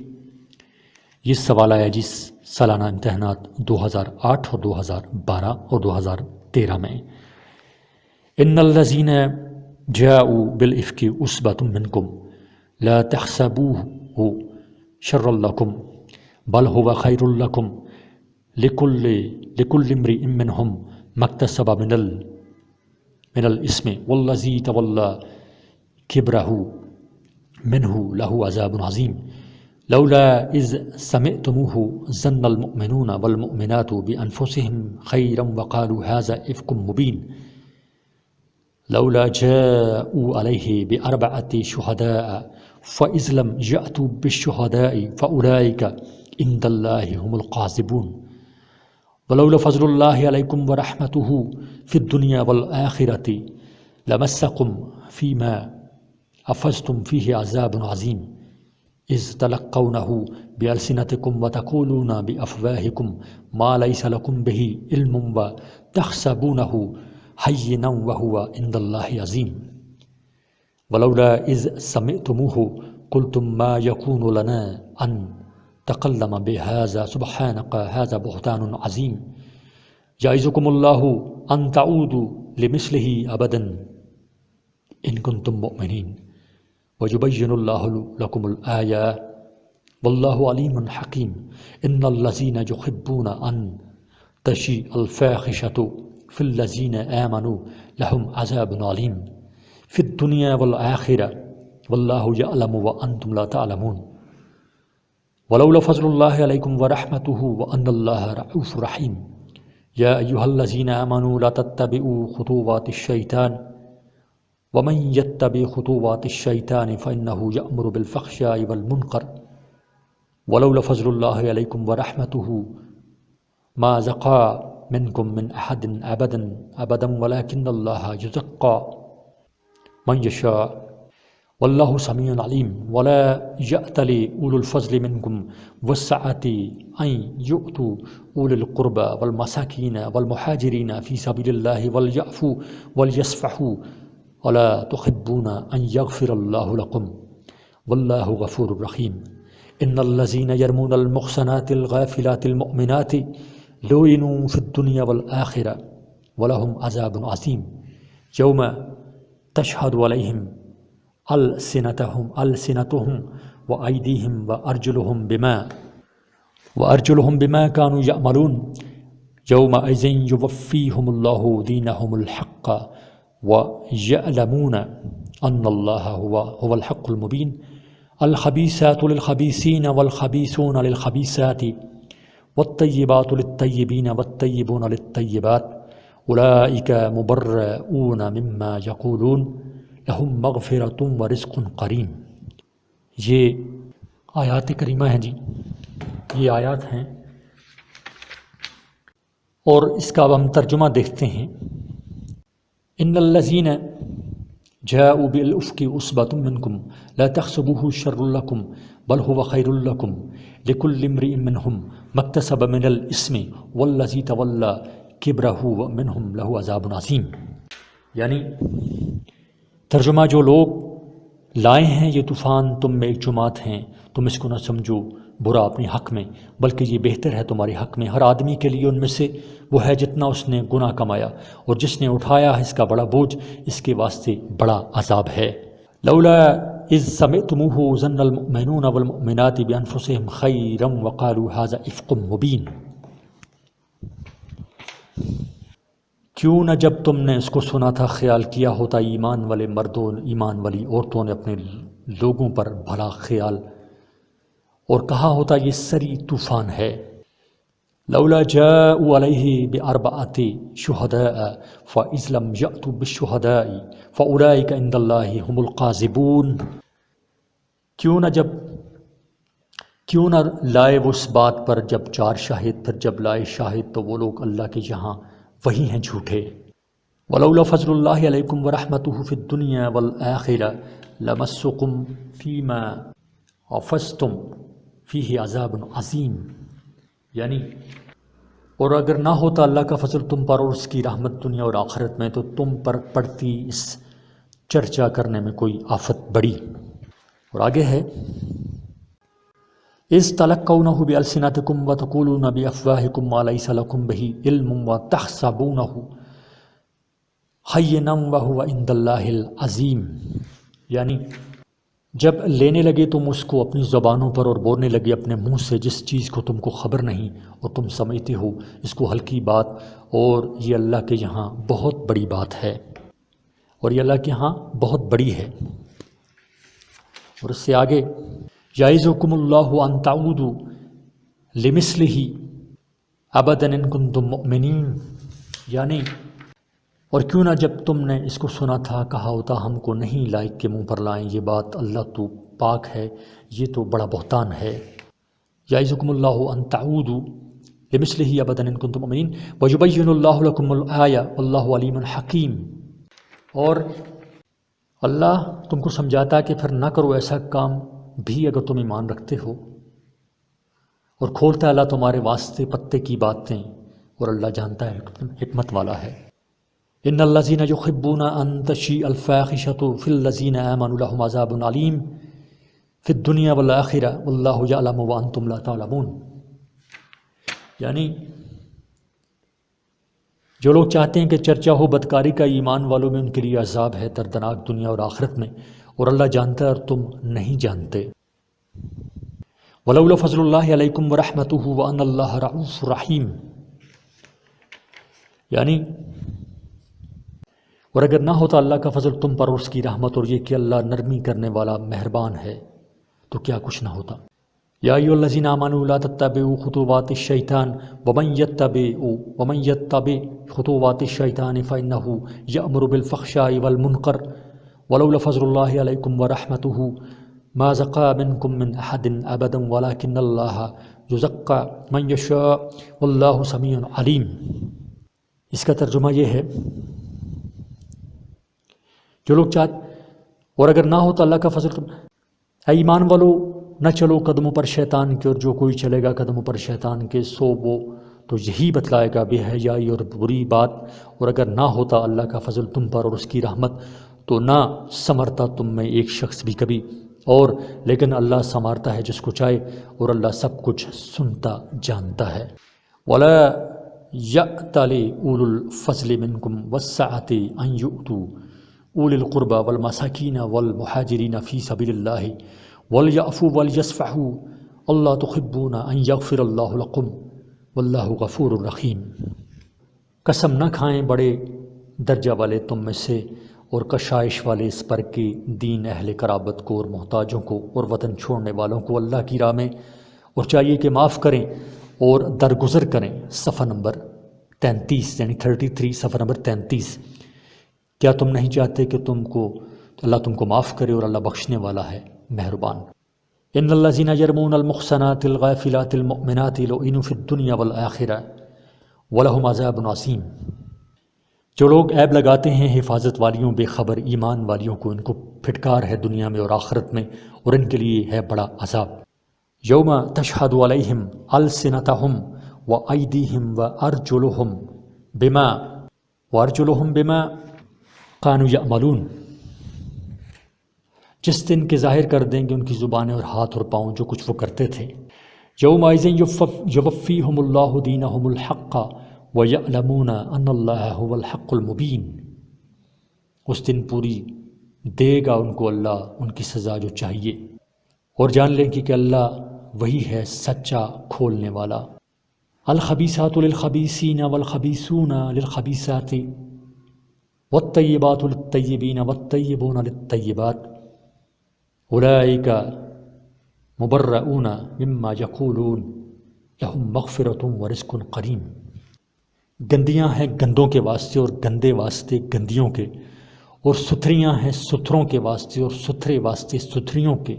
یہ سوال آیا جس سالانہ امتحانات 2008 اور 2012 اور 2013 میں۔ ان الذین جاءوا بالافک عصبۃ منکم لا تحسبوه شرا لکم بل هو خیر لکم لکل امرئ منهم ما اکتسب من الاثم والذی تولى کبرہ منہ له عذاب عظیم لولا اذ سمعتموه ظن المؤمنون والمؤمنات بانفسهم خیرا وقالوا هذا افک مبین لولا جاءوا علیہ بأربعة شہداء فإذ لم يأتوا بالشہداء فأولئک عند اللہ هم القاذبون ولولا فضل اللہ علیکم ورحمتہ فی الدنیا والآخرۃ لمسکم فیما افضتم فیہ عذاب عظیم اذ تلقونہ بألسنتکم وتقولون بأفواہکم ما لیس لکم بہ علم وتحسبونہ حینا وہو عند اللہ عظیم ولولا اذ سمعتموہ قلتم ما يكون لنا أن تكلم بهذا سبحانك هذا بهتان عظيم يعظكم الله أن تعودوا لمثله أبدا إن كنتم مؤمنين ويبين الله لكم الآيات والله عليم حكيم إن الذين يحبون أن تشيع الفاحشة في الذين آمنوا لهم عذاب عليم في الدنيا والآخرة والله يعلم وأنتم لا تعلمون ولولا فضل الله عليكم ورحمته وأن الله رؤوف رحيم يا أيها الذين آمنوا لا تتبعوا خطوات الشيطان ومن يتبع خطوات الشيطان فإنه يأمر بالفحشاء والمنكر ولولا فضل الله عليكم ورحمته ما زكى منكم من أحد أبدا ولكن الله يزكى من يشاء والله سميع عليم ولا يأتل أولو الفضل منكم والسعة أن يؤتوا أولي القربى والمساكين والمهاجرين في سبيل الله وليعفوا وليصفحوا ولا تحبون أن يغفر الله لكم والله غفور رحيم إن الذين يرمون المحصنات الغافلات المؤمنات لعنوا في الدنيا والآخرة ولهم عذاب عظيم يوم تشهد عليهم ألسنتهم وأيديهم وأرجلهم بما كانوا يعملون يومئذ يوفيهم الله دينهم الحق ويعلمون أن الله هو الحق المبين الخبيثات للخبيثين والخبيثون للخبيثات والطيبات للطيبين والطيبون للطيبات أولئك مبرؤون مما يقولون لهم مغفرة ورزق کریم۔ یہ آیات کریمہ ہیں جی، یہ آیات ہیں، اور اس کا اب ہم ترجمہ دیکھتے ہیں۔ ان الذین جاءوا بالافک عصبۃ منکم لا تحسبوه شر لکم بل هو خیر لکم لکل امرئ منهم ما اکتسب من الاثم والذی تولى کبرہ منهم له عذاب عظیم۔ یعنی ترجمہ، جو لوگ لائے ہیں یہ طوفان تم میں ایک جماعت ہیں، تم اس کو نہ سمجھو برا اپنے حق میں، بلکہ یہ بہتر ہے تمہارے حق میں۔ ہر آدمی کے لیے ان میں سے وہ ہے جتنا اس نے گناہ کمایا، اور جس نے اٹھایا اس کا بڑا بوجھ، اس کے واسطے بڑا عذاب ہے۔ لولا اذ سمعتموه ظن المؤمنون والمؤمنات بانفسهم خیرا وقالوا هذا افق مبین۔ کیوں نہ جب تم نے اس کو سنا تھا خیال کیا ہوتا ایمان والے مردوں ایمان والی عورتوں نے اپنے لوگوں پر بھلا خیال، اور کہا ہوتا یہ سری طوفان ہے۔ لولا جاءوا علیہ باربعۃ شہداء فاذ لم یأتوا بالشہداء فاولئک عند اللہ هم الکاذبون۔ کیوں نہ لائے وہ اس بات پر جب 4 شاہد، پھر جب لائے شاہد تو وہ لوگ اللہ کے یہاں وہی ہیں جھوٹے۔ ولولا فضل اللہ علیکم ورحمتہ فی الدنیا والآخرہ لمسکم فیما افضتم فیہ عذاب عظیم۔ یعنی اور اگر نہ ہوتا اللہ کا فضل تم پر اور اس کی رحمت دنیا اور آخرت میں، تو تم پر پڑتی اس چرچا کرنے میں کوئی آفت بڑی۔ اور آگے ہے اذ تلقونہ بألسنتکم وتقولون بأفواہکم ما لیس لکم بہ علم وتحسبونہ ہینا وہو عند اللہ العظیم۔ یعنی جب لینے لگے تم اس کو اپنی زبانوں پر اور بولنے لگے اپنے منہ سے جس چیز کو تم کو خبر نہیں اور تم سمجھتے ہو اس کو ہلکی بات، اور یہ اللہ کے یہاں بہت بڑی بات ہے، اور یہ اللہ کے یہاں بہت بڑی ہے۔ اور اس سے آگے یعظکم اللہ ان تعودوا لمثلہ ابدا ان کنتم مؤمنین۔ یعنی اور کیوں نہ جب تم نے اس کو سنا تھا کہا ہوتا ہم کو نہیں لائق کے منہ پر لائیں یہ بات، اللہ تو پاک ہے، یہ تو بڑا بہتان ہے۔ یعظکم اللہ ان تعودوا لمثلہ ابدا ان کنتم مؤمنین ویبین اللہ لکم الآیہ واللہ علیم حکیم۔ اور اللہ تم کو سمجھاتا ہے کہ پھر نہ کرو ایسا کام بھی اگر تم ایمان رکھتے ہو، اور کھولتا ہے اللہ تمہارے واسطے پتے کی باتیں، اور اللہ جانتا ہے حکمت والا ہے۔ ان الذین یحبون ان تشیع الفاحشۃ فی الذین آمنوا لهم عذاب علیم فی الدنیا والآخرہ واللہ یعلم وانتم لا تعلمون، یعنی جو لوگ چاہتے ہیں کہ چرچا ہو بدکاری کا ایمان والوں میں، ان کے لیے عذاب ہے دردناک دنیا اور آخرت میں، اور اللہ جانتا ہے اور تم نہیں جانتے۔ وَلَوْلَا فَضْلُ اللَّهِ عَلَيْكُمْ وَرَحْمَتُهُ وَأَنَّ اللَّهَ رَءُوفٌ رَحِيمٌ، یعنی اور اگر نہ ہوتا اللہ کا فضل تم پر اور اس کی رحمت اور یہ کہ اللہ نرمی کرنے والا مہربان ہے تو کیا کچھ نہ ہوتا۔ یا ایھا الذین آمنوا لا تتبعوا خطوات الشیطان ومن یتبع خطوات الشیطان فإنه یأمر بالفحشاء والمنکر ولولا فضل اللہ علیکم ورحمتہ ما زکا منکم من احد ابدا ولکن اللہ یزکی من یشاء واللہ سمیع علیم۔ اس کا ترجمہ یہ ہے جو لوگ اور اگر نہ ہوتا اللہ کا فضل، اے ایمان والو نہ چلو قدموں پر شیطان کے، اور جو کوئی چلے گا قدموں پر شیطان کے سو وہ تو یہی بتلائے گا بے حیائی اور بری بات، اور اگر نہ ہوتا اللہ کا فضل تم پر اور اس کی رحمت تو نہ سنورتا تم میں ایک شخص بھی کبھی، اور لیکن اللہ سنوارتا ہے جس کو چاہے اور اللہ سب کچھ سنتا جانتا ہے۔ وَلَا يَأْتَلِ أُولُو الْفَضْلِ مِنْكُمْ وَالسَّعَةِ أَنْ يُؤْتُوا أُولِي الْقُرْبَى وَالْمَسَاكِينَ وَالْمُهَاجِرِينَ فِي سَبِيلِ اللَّهِ وَلْيَعْفُوا وَلْيَصْفَحُوا اللَّهُ تُحِبُّونَ أَنْ يَغْفِرَ اللَّهُ لَكُمْ وَاللَّهُ غَفُورٌ رَحِيمٌ۔ قسم نہ کھائیں بڑے درجہ والے تم میں سے اور کشائش والے اس پر کہ دین اہل قرابت کو اور محتاجوں کو اور وطن چھوڑنے والوں کو اللہ کی راہ میں، اور چاہیے کہ معاف کریں اور درگزر کریں۔ صفحہ نمبر 33 یعنی 33، صفحہ نمبر 33۔ کیا تم نہیں چاہتے کہ اللہ تم کو معاف کرے، اور اللہ بخشنے والا ہے مہربان۔ ان الذین یرمون المحصنات الغافلات المؤمنات لعنوا فی الدنیا والآخرہ ولہم عذاب عظیم۔ جو لوگ عیب لگاتے ہیں حفاظت والیوں بے خبر ایمان والیوں کو، ان کو پھٹکار ہے دنیا میں اور آخرت میں، اور ان کے لیے ہے بڑا عذاب۔ یوم تشہد علیہم السنتہم وایدیہم وارجلہم بما کانوا یعملون، جس دن کے ظاہر کر دیں گے ان کی زبانیں اور ہاتھ اور پاؤں جو کچھ وہ کرتے تھے۔ یومئذ یوفیہم اللہ دینہم الحق ویعلمون ان اللہ ھو الحق المبین، اس دن پوری دے گا ان کو اللہ ان کی سزا جو چاہیے، اور جان لیں کہ اللہ وہی ہے سچا کھولنے والا۔ الخبیثات للخبیثین والخبیثون للخبیثات والطیبات للطیبین والطیبون للطیبات اولئک مبرؤون مما یقولون لہم مغفرۃ ورزق کریم۔ گندیاں ہیں گندوں کے واسطے اور گندے واسطے گندیوں کے، اور ستھریاں ہیں ستھروں کے واسطے اور ستھرے واسطے ستھریوں کے۔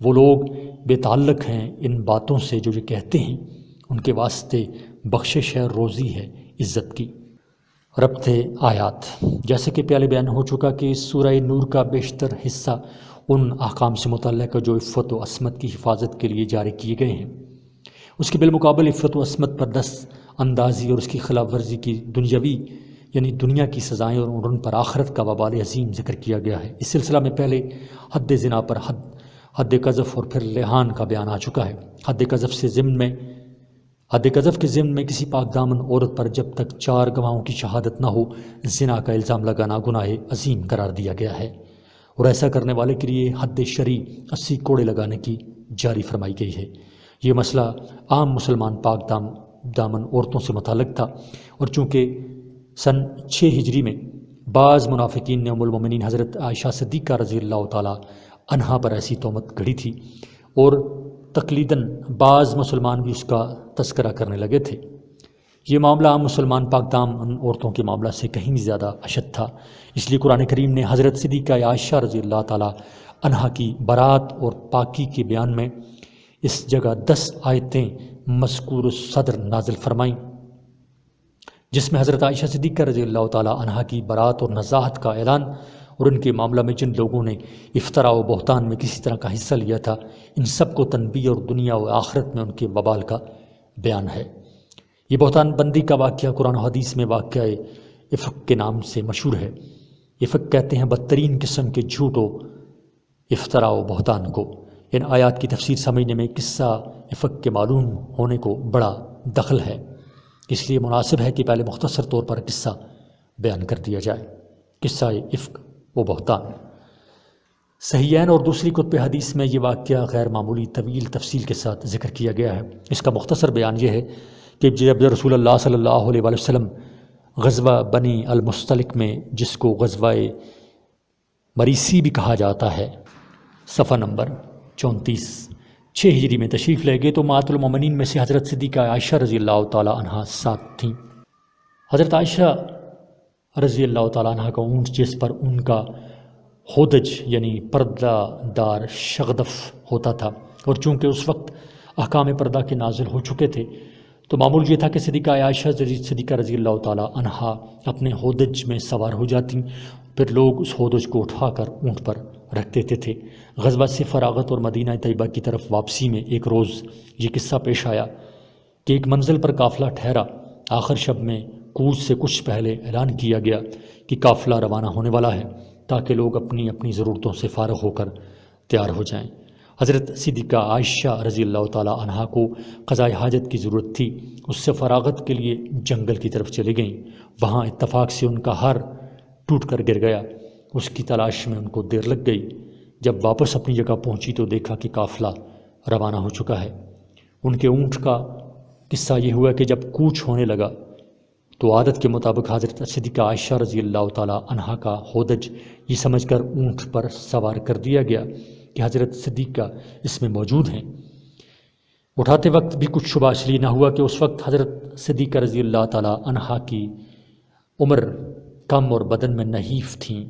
وہ لوگ بے تعلق ہیں ان باتوں سے جو یہ کہتے ہیں، ان کے واسطے بخشش ہے، روزی ہے عزت کی۔ ربط آیات، جیسے کہ پہلے بیان ہو چکا کہ سورہ نور کا بیشتر حصہ ان احکام سے متعلق ہے جو عفت و عصمت کی حفاظت کے لیے جاری کیے گئے ہیں۔ اس کے بالمقابل عفت و عصمت پر دست اندازی اور اس کی خلاف ورزی کی دنیاوی یعنی دنیا کی سزائیں اور ان پر آخرت کا وبال عظیم ذکر کیا گیا ہے۔ اس سلسلہ میں پہلے حد زنا پر حد قذف اور پھر لعان کا بیان آ چکا ہے۔ حد قذف کے ضمن میں کسی پاک دامن عورت پر جب تک 4 گواہوں کی شہادت نہ ہو زنا کا الزام لگانا گناہ عظیم قرار دیا گیا ہے، اور ایسا کرنے والے کے لیے حد شرعی 80 کوڑے لگانے کی جاری فرمائی گئی ہے۔ یہ مسئلہ عام مسلمان پاک دامن عورتوں سے متعلق تھا، اور چونکہ سن 6 ہجری میں بعض منافقین نے ام المومنین حضرت عائشہ صدیقہ رضی اللہ تعالی عنہا پر ایسی تہمت گھڑی تھی، اور تقلیداً بعض مسلمان بھی اس کا تذکرہ کرنے لگے تھے۔ یہ معاملہ عام مسلمان پاک دامن عورتوں کے معاملہ سے کہیں زیادہ اشد تھا، اس لیے قرآن کریم نے حضرت صدیقہ عائشہ رضی اللہ تعالی عنہا کی برات اور پاکی کے بیان میں اس جگہ 10 آیتیں مذکور الصدر نازل فرمائیں، جس میں حضرت عائشہ صدیقہ رضی اللہ تعالی عنہا کی برات اور نزاہت کا اعلان، اور ان کے معاملہ میں جن لوگوں نے افطراء و بہتان میں کسی طرح کا حصہ لیا تھا، ان سب کو تنبیہ اور دنیا و آخرت میں ان کے وبال کا بیان ہے۔ یہ بہتان بندی کا واقعہ قرآن و حدیث میں واقعہ افک کے نام سے مشہور ہے۔ افک کہتے ہیں بدترین قسم کے جھوٹ و افطراء و بہتان کو۔ ان آیات کی تفسیر سمجھنے میں قصہ افک کے معلوم ہونے کو بڑا دخل ہے، اس لیے مناسب ہے کہ پہلے مختصر طور پر قصہ بیان کر دیا جائے۔ قصہ افک و بہتان۔ صحیحین اور دوسری کتب حدیث میں یہ واقعہ غیر معمولی طویل تفصیل کے ساتھ ذکر کیا گیا ہے۔ اس کا مختصر بیان یہ ہے کہ جب رسول اللہ صلی اللہ علیہ وآلہ وسلم غزوہ بنی المستلق میں، جس کو غزوہ مریسی بھی کہا جاتا ہے، صفحہ نمبر 34، 6 ہجری میں تشریف لے گئے تو امہات المومنین میں سے حضرت صدیقہ عائشہ رضی اللہ تعالی عنہ ساتھ تھیں۔ حضرت عائشہ رضی اللہ تعالی عنہ کا اونٹ، جس پر ان کا ہودج یعنی پردہ دار شغدف ہوتا تھا، اور چونکہ اس وقت احکام پردہ کے نازل ہو چکے تھے تو معمول یہ تھا کہ صدیقہ عائشہ صدیقہ رضی اللہ تعالی عنہ اپنے ہودج میں سوار ہو جاتی، پھر لوگ اس ہودج کو اٹھا کر اونٹ پر رکھ دیتے تھے۔ غزوہ سے فراغت اور مدینہ طیبہ کی طرف واپسی میں ایک روز یہ قصہ پیش آیا کہ ایک منزل پر قافلہ ٹھہرا۔ آخر شب میں کوچ سے کچھ پہلے اعلان کیا گیا کہ قافلہ روانہ ہونے والا ہے، تاکہ لوگ اپنی اپنی ضرورتوں سے فارغ ہو کر تیار ہو جائیں۔ حضرت صدیقہ عائشہ رضی اللہ تعالی عنہا کو قضاء حاجت کی ضرورت تھی، اس سے فراغت کے لیے جنگل کی طرف چلی گئیں۔ وہاں اتفاق سے ان کا ہار ٹوٹ کر گر گیا، اس کی تلاش میں ان کو دیر لگ گئی۔ جب واپس اپنی جگہ پہنچی تو دیکھا کہ قافلہ روانہ ہو چکا ہے۔ ان کے اونٹ کا قصہ یہ ہوا کہ جب کوچ ہونے لگا تو عادت کے مطابق حضرت صدیقہ عائشہ رضی اللہ تعالی عنہا کا ہودج یہ سمجھ کر اونٹ پر سوار کر دیا گیا کہ حضرت صدیقہ اس میں موجود ہیں۔ اٹھاتے وقت بھی کچھ شبہ اس لیے نہ ہوا کہ اس وقت حضرت صدیقہ رضی اللہ تعالی عنہا کی عمر کم اور بدن میں نحیف تھیں۔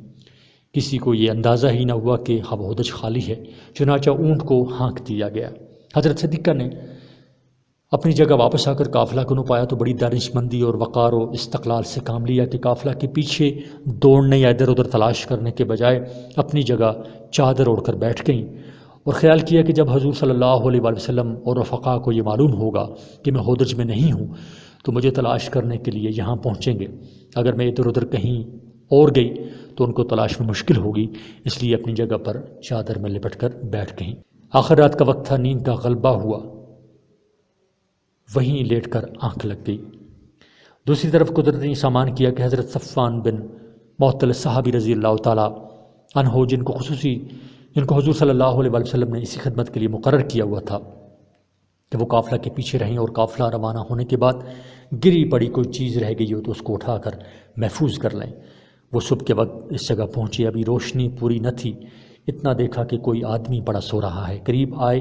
کسی کو یہ اندازہ ہی نہ ہوا کہ ہودج خالی ہے، چنانچہ اونٹ کو ہانک دیا گیا۔ حضرت صدیقہ نے اپنی جگہ واپس آ کر قافلہ کو نہ پایا تو بڑی دانش مندی اور وقار و استقلال سے کام لیا کہ قافلہ کے پیچھے دوڑنے یا ادھر ادھر تلاش کرنے کے بجائے اپنی جگہ چادر اوڑھ کر بیٹھ گئیں، اور خیال کیا کہ جب حضور صلی اللہ علیہ وآلہ وسلم اور رفقا کو یہ معلوم ہوگا کہ میں ہودج میں نہیں ہوں تو مجھے تلاش کرنے کے لیے یہاں پہنچیں گے۔ اگر میں ادھر ادھر کہیں اور گئی تو ان کو تلاش میں مشکل ہوگی، اس لیے اپنی جگہ پر چادر میں لپٹ کر بیٹھ گئیں۔ آخر رات کا وقت تھا، نیند کا غلبہ ہوا، وہیں لیٹ کر آنکھ لگ گئی۔ دوسری طرف قدرت نے سامان کیا کہ حضرت صفوان بن معطل صحابی رضی اللہ تعالی عنہ، جن کو حضور صلی اللہ علیہ وآلہ وسلم نے اسی خدمت کے لیے مقرر کیا ہوا تھا کہ وہ قافلہ کے پیچھے رہیں اور قافلہ روانہ ہونے کے بعد گری پڑی کوئی چیز رہ گئی ہو تو اس کو اٹھا کر محفوظ کر لیں۔ وہ صبح کے وقت اس جگہ پہنچے، ابھی روشنی پوری نہ تھی، اتنا دیکھا کہ کوئی آدمی پڑا سو رہا ہے۔ قریب آئے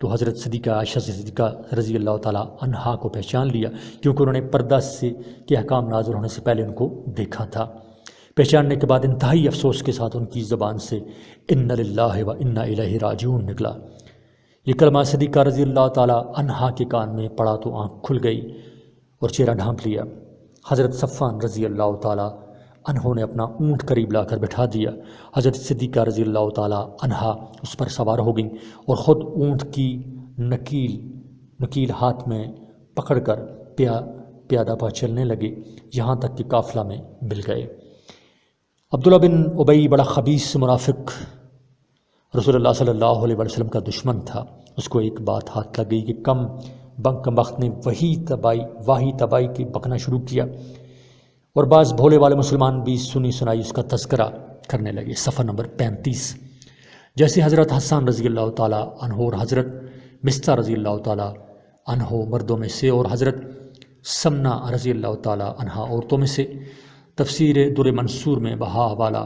تو حضرت صدیقہ عائشہ صدیقہ رضی اللہ تعالیٰ عنہا کو پہچان لیا، کیونکہ انہوں نے پردہ سے کے احکام نازل ہونے سے پہلے ان کو دیکھا تھا۔ پہچاننے کے بعد انتہائی افسوس کے ساتھ ان کی زبان سے ان للہ و انا الیہ راجعون نکلا۔ یہ کلمہ صدیقہ رضی اللہ تعالیٰ عنہا کے کان میں پڑا تو آنکھ کھل گئی اور چہرہ ڈھانپ لیا۔ حضرت صفوان رضی اللہ تعالیٰ عنہ نے اپنا اونٹ قریب لا کر بٹھا دیا۔ حضرت صدیقہ رضی اللہ تعالیٰ عنہا اس پر سوار ہو گئیں اور خود اونٹ کی نکیل ہاتھ میں پکڑ کر پیادہ پا چلنے لگے، یہاں تک کہ قافلہ میں مل گئے۔ عبداللہ بن ابی بڑا خبیث منافق رسول اللہ صلی اللہ علیہ وسلم کا دشمن تھا۔ اس کو ایک بات ہاتھ لگ گئی کہ کم بخت نے واہی تباہی کی بکنا شروع کیا، اور بعض بھولے والے مسلمان بھی سنی سنائی اس کا تذکرہ کرنے لگے۔ صفحہ نمبر 35۔ جیسے حضرت حسان رضی اللہ تعالیٰ عنہ اور حضرت مستہ رضی اللہ تعالیٰ عنہ مردوں میں سے، اور حضرت سمنہ رضی اللہ تعالیٰ عنہ عورتوں میں سے۔ تفسیر در منصور میں بہا والا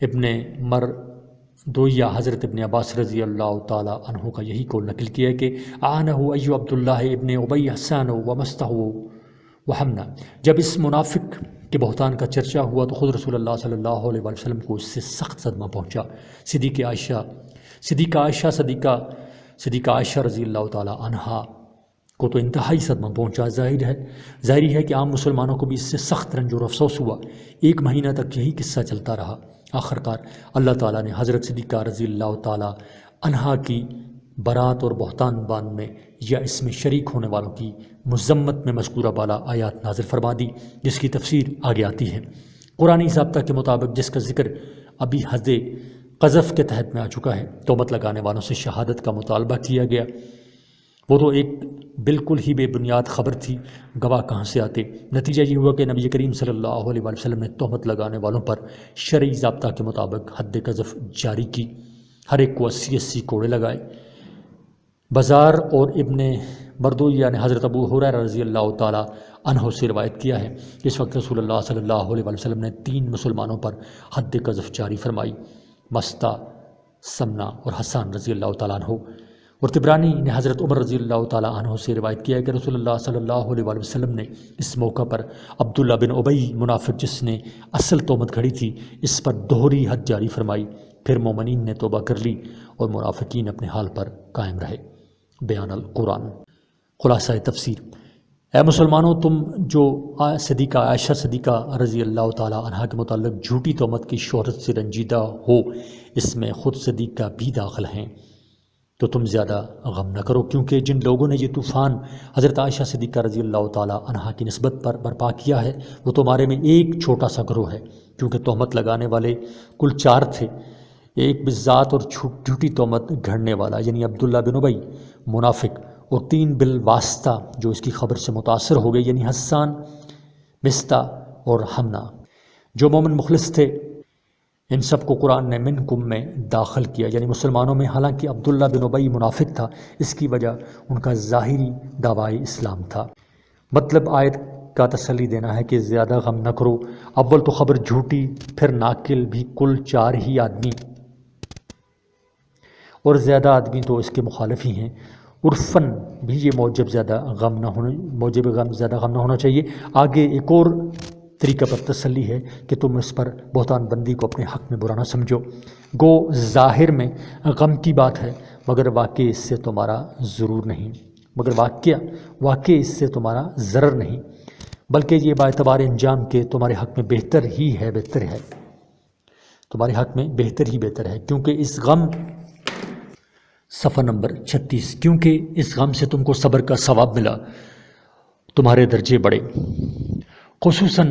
ابن مردویہ حضرت ابن عباس رضی اللہ تعالیٰ عنہ کا یہی قول نقل کیا ہے کہ آنہ ایو عبداللہ ابن ابی حسان و مستہ وحمنا۔ جب اس منافق کے بہتان کا چرچا ہوا تو خود رسول اللہ صلی اللہ علیہ وسلم کو اس سے سخت صدمہ پہنچا۔ صدیقہ عائشہ رضی اللہ تعالیٰ عنہا کو تو انتہائی صدمہ پہنچا۔ ظاہری ہے کہ عام مسلمانوں کو بھی اس سے سخت رنج اور افسوس ہوا۔ 1 مہینہ تک یہی قصہ چلتا رہا۔ آخرکار اللہ تعالیٰ نے حضرت صدیقہ رضی اللہ تعالیٰ عنہا کی برات اور بہتان باندھنے یا اس میں شریک ہونے والوں کی مذمت میں مذکورہ بالا آیات نازل فرما دی، جس کی تفسیر آگے آتی ہے۔ قرآنی ضابطہ کے مطابق جس کا ذکر ابھی حد قذف کے تحت میں آ چکا ہے۔ تہمت لگانے والوں سے شہادت کا مطالبہ کیا گیا۔ وہ تو ایک بالکل ہی بے بنیاد خبر تھی، گواہ کہاں سے آتے؟ نتیجہ یہ ہوا کہ نبی کریم صلی اللہ علیہ وآلہ وسلم نے تہمت لگانے والوں پر شرعی ضابطہ کے مطابق حد قذف جاری کی، ہر ایک کو 80 کوڑے لگائے۔ بازار اور ابن مردویہ نے حضرت ابو ہریرہ رضی اللہ تعالیٰ عنہ سے روایت کیا ہے کہ اس وقت رسول اللہ صلی اللہ علیہ وآلہ وسلم نے 3 مسلمانوں پر حد قذف جاری فرمائی، مستہ، سمنا اور حسان رضی اللہ تعالیٰ عنہ۔ اور طبرانی نے حضرت عمر رضی اللہ تعالیٰ عنہ سے روایت کیا ہے کہ رسول اللہ صلی اللہ علیہ وآلہ وسلم نے اس موقع پر عبداللہ بن ابی منافق، جس نے اصل تہمت گھڑی تھی، اس پر دوہری حد جاری فرمائی۔ پھر مومنین نے توبہ کر لی اور منافقین اپنے حال پر قائم رہے۔ بیان القرآن۔ خلاصہ تفسیر: اے مسلمانوں، تم جو صدیقہ عائشہ صدیقہ رضی اللہ تعالیٰ عنہا کے متعلق جھوٹی تہمت کی شہرت سے رنجیدہ ہو، اس میں خود صدیقہ بھی داخل ہیں، تو تم زیادہ غم نہ کرو، کیونکہ جن لوگوں نے یہ طوفان حضرت عائشہ صدیقہ رضی اللہ تعالیٰ عنہا کی نسبت پر برپا کیا ہے، وہ تمہارے میں ایک چھوٹا سا گروہ ہے، کیونکہ تہمت لگانے والے کل 4 تھے۔ ایک بالذات اور جھوٹی تہمت گھڑنے والا یعنی عبداللہ بن ابی منافق، اور 3 بالواسطہ جو اس کی خبر سے متاثر ہو گئے یعنی حسان، مستہ اور حمنا، جو مومن مخلص تھے۔ ان سب کو قرآن نے منکم میں داخل کیا یعنی مسلمانوں میں، حالانکہ عبداللہ بن ابی منافق تھا، اس کی وجہ ان کا ظاہری دعوی اسلام تھا۔ مطلب آیت کا تسلی دینا ہے کہ زیادہ غم نہ کرو، اول تو خبر جھوٹی، پھر ناقل بھی کل 4 ہی آدمی، اور زیادہ آدمی تو اس کے مخالف ہی ہیں۔ عرفاً بھی یہ موجب زیادہ غم نہ ہونا چاہیے۔ آگے ایک اور طریقہ پر تسلی ہے کہ تم اس پر بہتان بندی کو اپنے حق میں برا نہ سمجھو۔ گو ظاہر میں غم کی بات ہے، مگر واقع اس سے تمہارا ضرر نہیں، بلکہ یہ باعتبار انجام کے تمہارے حق میں بہتر ہے، کیونکہ اس غم صفحہ نمبر 36، کیونکہ اس غم سے تم کو صبر کا ثواب ملا، تمہارے درجے بڑھے۔ خصوصاً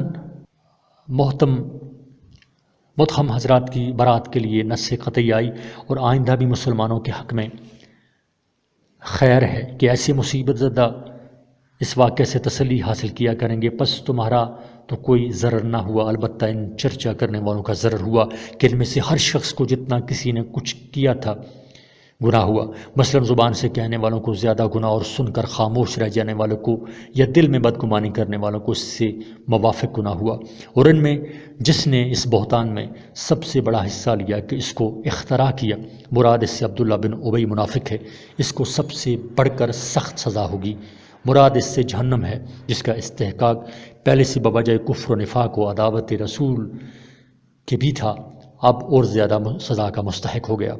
متہم حضرات کی برات کے لیے نص قطعی آئی، اور آئندہ بھی مسلمانوں کے حق میں خیر ہے کہ ایسی مصیبت زدہ اس واقعے سے تسلی حاصل کیا کریں گے۔ پس تمہارا تو کوئی ضرر نہ ہوا، البتہ ان چرچا کرنے والوں کا ضرر ہوا کہ ان میں سے ہر شخص کو جتنا کسی نے کچھ کیا تھا گناہ ہوا، مثلاً زبان سے کہنے والوں کو زیادہ گناہ، اور سن کر خاموش رہ جانے والوں کو یا دل میں بدگمانی کرنے والوں کو اس سے موافق گناہ ہوا۔ اور ان میں جس نے اس بہتان میں سب سے بڑا حصہ لیا کہ اس کو اختراع کیا، مراد اس سے عبداللہ بن ابی منافق ہے، اس کو سب سے بڑھ کر سخت سزا ہوگی۔ مراد اس سے جہنم ہے، جس کا استحقاق پہلے سے بوجہ کفر و نفاق و عداوت رسول کے بھی تھا، اب اور زیادہ سزا کا مستحق ہو گیا۔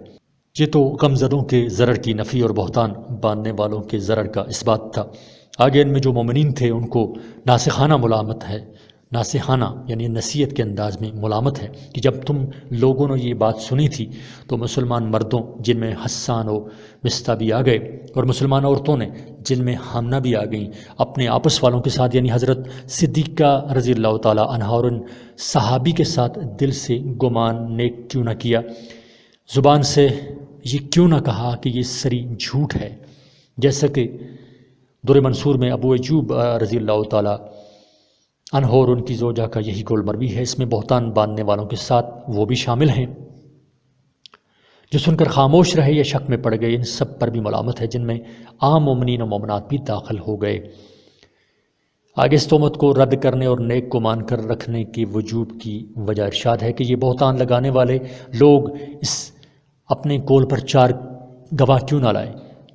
یہ تو غمزدوں کے ضرر کی نفی اور بہتان باندھنے والوں کے ضرر کا اثبات تھا۔ آگے ان میں جو مومنین تھے ان کو ناصحانہ ملامت ہے، ناصحانہ یعنی نصیحت کے انداز میں ملامت ہے کہ جب تم لوگوں نے یہ بات سنی تھی تو مسلمان مردوں جن میں حسان و مستہ بھی آ گئے، اور مسلمان عورتوں نے جن میں حمنہ بھی آ گئیں، اپنے آپس والوں کے ساتھ یعنی حضرت صدیقہ رضی اللہ تعالیٰ عنہا اور ان صحابی کے ساتھ دل سے گمان نیک کیوں نہ کیا، زبان سے یہ کیوں نہ کہا کہ یہ سری جھوٹ ہے، جیسا کہ در منصور میں ابو ایوب رضی اللہ تعالیٰ عنہ اور ان کی زوجہ کا یہی قول مروی ہے۔ اس میں بہتان باندھنے والوں کے ساتھ وہ بھی شامل ہیں جو سن کر خاموش رہے یا شک میں پڑ گئے، ان سب پر بھی ملامت ہے، جن میں عام مومنین و مومنات بھی داخل ہو گئے۔ آگے اس تہمت کو رد کرنے اور نیک کو مان کر رکھنے کے وجوب کی وجہ ارشاد ہے کہ یہ بہتان لگانے والے لوگ اس اپنے قول پر 4 گواہ کیوں نہ لائے،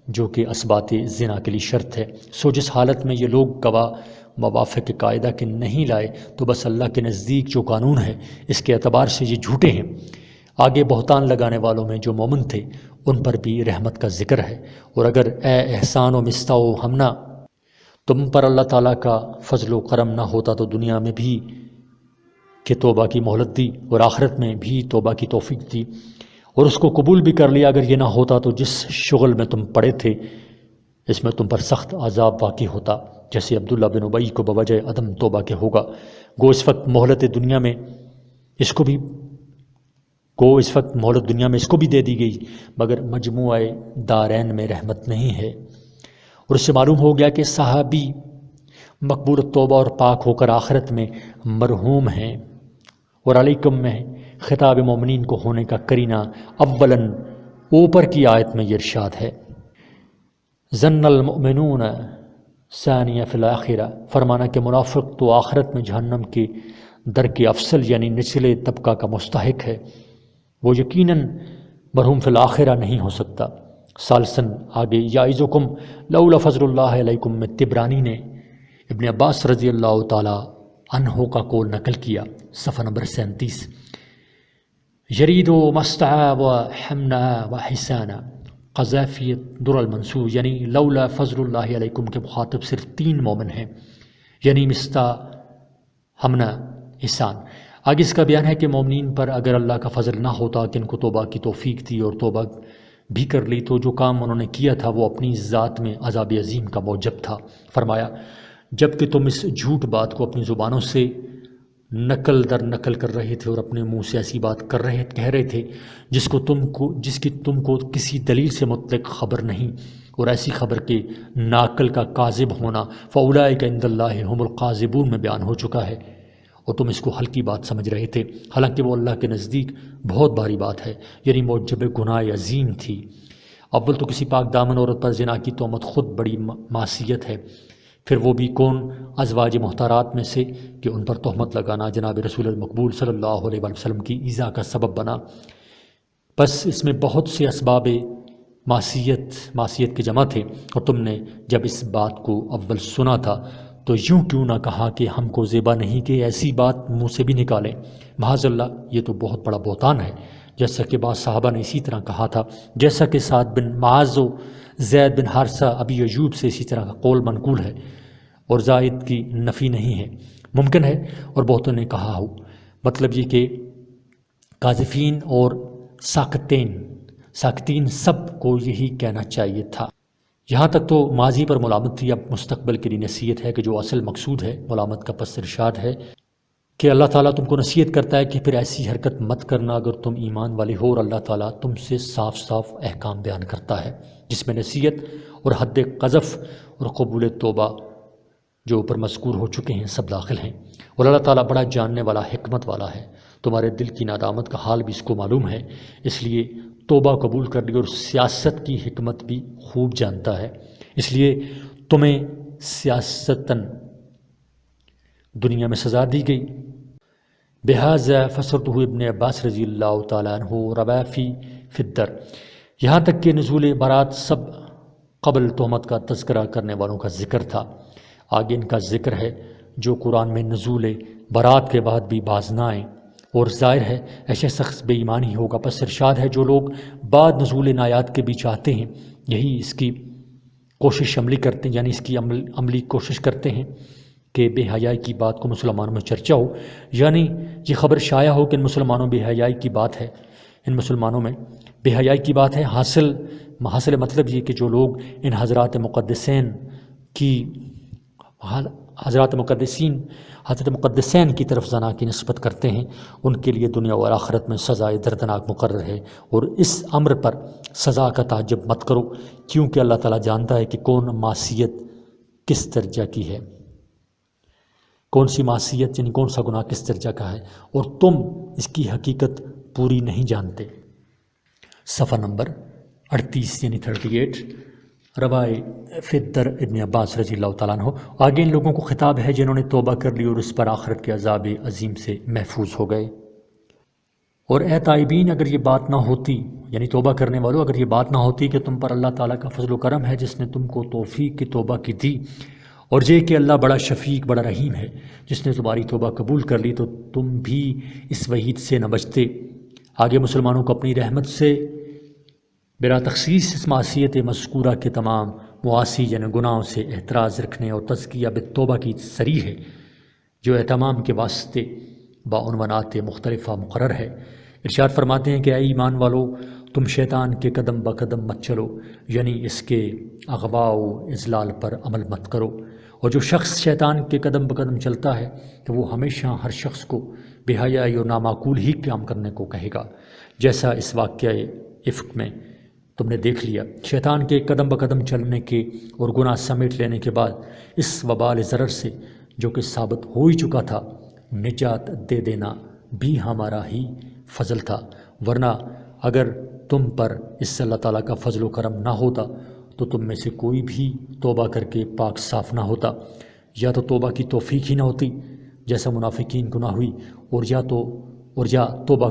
جو کہ اثبات زنا کے لیے شرط ہے۔ سو جس حالت میں یہ لوگ گواہ موافق قاعدہ کے نہیں لائے تو بس اللہ کے نزدیک جو قانون ہے اس کے اعتبار سے یہ جھوٹے ہیں۔ آگے بہتان لگانے والوں میں جو مومن تھے ان پر بھی رحمت کا ذکر ہے، اور اگر اے احسان و مستہ و ہمنا تم پر اللہ تعالیٰ کا فضل و کرم نہ ہوتا تو دنیا میں بھی کہ توبہ کی مہلت دی اور آخرت میں بھی توبہ کی توفیق دی، اور اس کو قبول بھی کر لیا۔ اگر یہ نہ ہوتا تو جس شغل میں تم پڑے تھے اس میں تم پر سخت عذاب واقع ہوتا، جیسے عبداللہ بن ابی کو بوجہ عدم توبہ کے ہوگا۔ گو اس وقت مہلت دنیا میں اس کو بھی کو اس وقت مہلت دنیا میں اس کو بھی دے دی گئی، مگر مجموعہ دارین میں رحمت نہیں ہے۔ اور اس سے معلوم ہو گیا کہ صحابی مقبول توبہ اور پاک ہو کر آخرت میں مرحوم ہیں۔ اور علیکم میں خطاب مومنین کو ہونے کا قرینہ اولاً اوپر کی آیت میں یہ ارشاد ہے، ظن المؤمنون ثانیہ فی الآخرہ، فرمانا کہ منافق تو آخرت میں جہنم کے درک افضل یعنی نچلے طبقہ کا مستحق ہے، وہ یقیناً مرحوم فی الآخرہ نہیں ہو سکتا۔ ثالثاً آگے یعظکم لولا فضل اللہ علیکم میں طبرانی نے ابن عباس رضی اللہ تعالی عنہ کا قول نقل کیا، صفحہ نمبر 37، یرید و مستع و حمنا و حسانہ، قذافی در المنصور، یعنی لولا فضل اللہ علیکم کے مخاطب صرف 3 مومن ہیں، یعنی مستع، حمنا، حسان۔ آگے اس کا بیان ہے کہ مومنین پر اگر اللہ کا فضل نہ ہوتا کہ ان کو توبہ کی توفیق دی اور توبہ بھی کر لی تو جو کام انہوں نے کیا تھا وہ اپنی ذات میں عذاب عظیم کا موجب تھا۔ فرمایا جب کہ تم اس جھوٹ بات کو اپنی زبانوں سے نقل در نقل کر رہے تھے اور اپنے منہ سے ایسی بات کہہ رہے تھے جس کی تم کو کسی دلیل سے مطلق خبر نہیں، اور ایسی خبر کے ناقل کا کاذب ہونا فاولئک عند اللہ هم القاذبون میں بیان ہو چکا ہے، اور تم اس کو ہلکی بات سمجھ رہے تھے، حالانکہ وہ اللہ کے نزدیک بہت بھاری بات ہے، یعنی موجب گناہ عظیم تھی۔ اول تو کسی پاک دامن عورت پر زنا کی تہمت خود بڑی معصیت ہے، پھر وہ بھی کون ازواج محترات میں سے کہ ان پر تہمت لگانا جناب رسول مقبول صلی اللہ علیہ وسلم کی ایذا کا سبب بنا۔ بس اس میں بہت سے اسباب معصیت کے جمع تھے، اور تم نے جب اس بات کو اول سنا تھا تو یوں کیوں نہ کہا کہ ہم کو زیبا نہیں کہ ایسی بات منہ سے بھی نکالیں، معاذ اللہ یہ تو بہت بڑا بہتان ہے، جیسا کہ بعض صحابہ نے اسی طرح کہا تھا، جیسا کہ سعد بن معاذ و زید بن حارثہ ابی ایوب سے اسی طرح کا قول منقول ہے، اور زائد کی نفی نہیں ہے، ممکن ہے اور بہتوں نے کہا ہو، مطلب یہ کہ قاذفین اور ساکتین سب کو یہی کہنا چاہیے تھا۔ یہاں تک تو ماضی پر ملامت تھی، اب مستقبل کے لیے نصیحت ہے کہ جو اصل مقصود ہے ملامت کا پس ارشاد ہے کہ اللہ تعالیٰ تم کو نصیحت کرتا ہے کہ پھر ایسی حرکت مت کرنا اگر تم ایمان والے ہو، اور اللہ تعالیٰ تم سے صاف صاف احکام بیان کرتا ہے جس میں نصیحت اور حد قذف اور قبول توبہ جو اوپر مذکور ہو چکے ہیں سب داخل ہیں، اور اللہ تعالیٰ بڑا جاننے والا حکمت والا ہے، تمہارے دل کی نادامت کا حال بھی اس کو معلوم ہے، اس لیے توبہ قبول کر لی، اور سیاست کی حکمت بھی خوب جانتا ہے، اس لیے تمہیں سیاستاً دنیا میں سزا دی گئی۔ بہذا فسرتہ ابن عباس رضی اللہ تعالیٰ عنہ روا فی الدر، یہاں تک کہ نزول برات سب قبل تہمت کا تذکرہ کرنے والوں کا ذکر تھا، آگے ان کا ذکر ہے جو قرآن میں نزول برات کے بعد بھی باز نہ آئیں، اور ظاہر ہے ایسے شخص بے ایمان ہی ہوگا، پس ارشاد ہے جو لوگ بعد نزول ان آیات کے بھی چاہتے ہیں، یہی اس کی کوشش عملی کرتے ہیں، یعنی اس کی عملی کوشش کرتے ہیں کہ بے حیائی کی بات کو مسلمانوں میں چرچا ہو، یعنی یہ خبر شائع ہو کہ ان مسلمانوں بے حیائی کی بات ہے، ان مسلمانوں میں بے حیائی کی بات ہے، حاصل مطلب یہ کہ جو لوگ ان حضرات مقدسین کی طرف زنا کی نسبت کرتے ہیں ان کے لیے دنیا اور آخرت میں سزائے دردناک مقرر ہے، اور اس امر پر سزا کا تعجب مت کرو کیونکہ اللہ تعالیٰ جانتا ہے کہ کون معصیت کس درجہ کی ہے، کون سی معصیت یعنی کون سا گناہ کس درجہ کا ہے، اور تم اس کی حقیقت پوری نہیں جانتے۔ صفحہ نمبر 38 یعنی 38، روائے فی الدر ابن عباس رضی اللہ تعالیٰ عنہ۔ آگے ان لوگوں کو خطاب ہے جنہوں نے توبہ کر لی اور اس پر آخرت کے عذاب عظیم سے محفوظ ہو گئے، اور اے تائبین اگر یہ بات نہ ہوتی، یعنی توبہ کرنے والوں اگر یہ بات نہ ہوتی کہ تم پر اللہ تعالیٰ کا فضل و کرم ہے جس نے تم کو توفیق کی توبہ کی دی، اور یہ کہ اللہ بڑا شفیق بڑا رحیم ہے جس نے تمہاری توبہ قبول کر لی، تو تم بھی اس وعید سے نہ بچتے۔ آگے مسلمانوں کو اپنی رحمت سے بلا تخصیص اس معصیت مذکورہ کے تمام معاصی یعنی گناہوں سے احتراز رکھنے اور تزکیہ بالتوبہ کی صریح ہے جو اہتمام کے واسطے بعنوانات مختلفہ مقرر ہے۔ ارشاد فرماتے ہیں کہ اے ایمان والو تم شیطان کے قدم بقدم مت چلو، یعنی اس کے اغوا و اضلال پر عمل مت کرو، اور جو شخص شیطان کے قدم بقدم چلتا ہے تو وہ ہمیشہ ہر شخص کو بے حیائی اور نامعقول ہی کام کرنے کو کہے گا، جیسا اس واقعہ افک میں تم نے دیکھ لیا۔ شیطان کے قدم بقدم چلنے کے اور گناہ سمیٹ لینے کے بعد اس وبال ضرر سے جو کہ ثابت ہو ہی چکا تھا، نجات دے دینا بھی ہمارا ہی فضل تھا، ورنہ اگر تم پر اس سے اللہ تعالیٰ کا فضل و کرم نہ ہوتا تو تم میں سے کوئی بھی توبہ کر کے پاک صاف نہ ہوتا، یا تو توبہ کی توفیق ہی نہ ہوتی جیسا منافقین کو نہ ہوئی، اور یا توبہ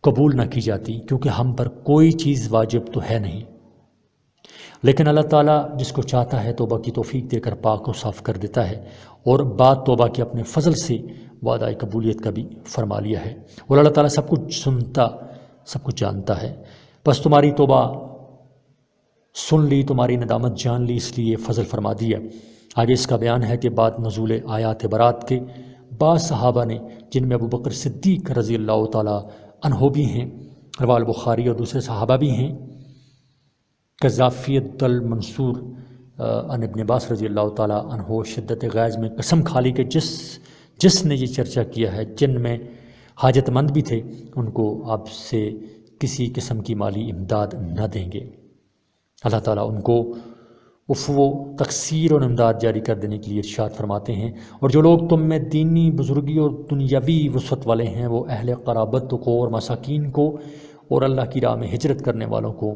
قبول نہ کی جاتی، کیونکہ ہم پر کوئی چیز واجب تو ہے نہیں، لیکن اللہ تعالیٰ جس کو چاہتا ہے توبہ کی توفیق دے کر پاک و صاف کر دیتا ہے، اور بعد توبہ کے اپنے فضل سے وعدہ قبولیت کا بھی فرما لیا ہے، اور اللہ تعالیٰ سب کچھ سنتا، سب کچھ جانتا ہے۔ بس تمہاری توبہ سن لی، تمہاری ندامت جان لی، اس لیے فضل فرما دیا۔ آگے اس کا بیان ہے کہ بعد نزول آیات برات کے بعض صحابہ نے، جن میں ابو بکر صدیق رضی اللہ تعالیٰ عنہ بھی ہیں، رواه البخاری، اور دوسرے صحابہ بھی ہیں، قذافی المنصور عن ابن عباس رضی اللہ تعالیٰ عنہ، شدت غیظ میں قسم کھا لی کہ جس نے یہ چرچا کیا ہے، جن میں حاجت مند بھی تھے، ان کو آپ سے کسی قسم کی مالی امداد نہ دیں گے۔ اللہ تعالیٰ ان کو عفو و تقصیر اور امداد جاری کر دینے کے لیے ارشاد فرماتے ہیں، اور جو لوگ تم میں دینی بزرگی اور دنیاوی وسعت والے ہیں، وہ اہل قرابت کو اور مساکین کو اور اللہ کی راہ میں ہجرت کرنے والوں کو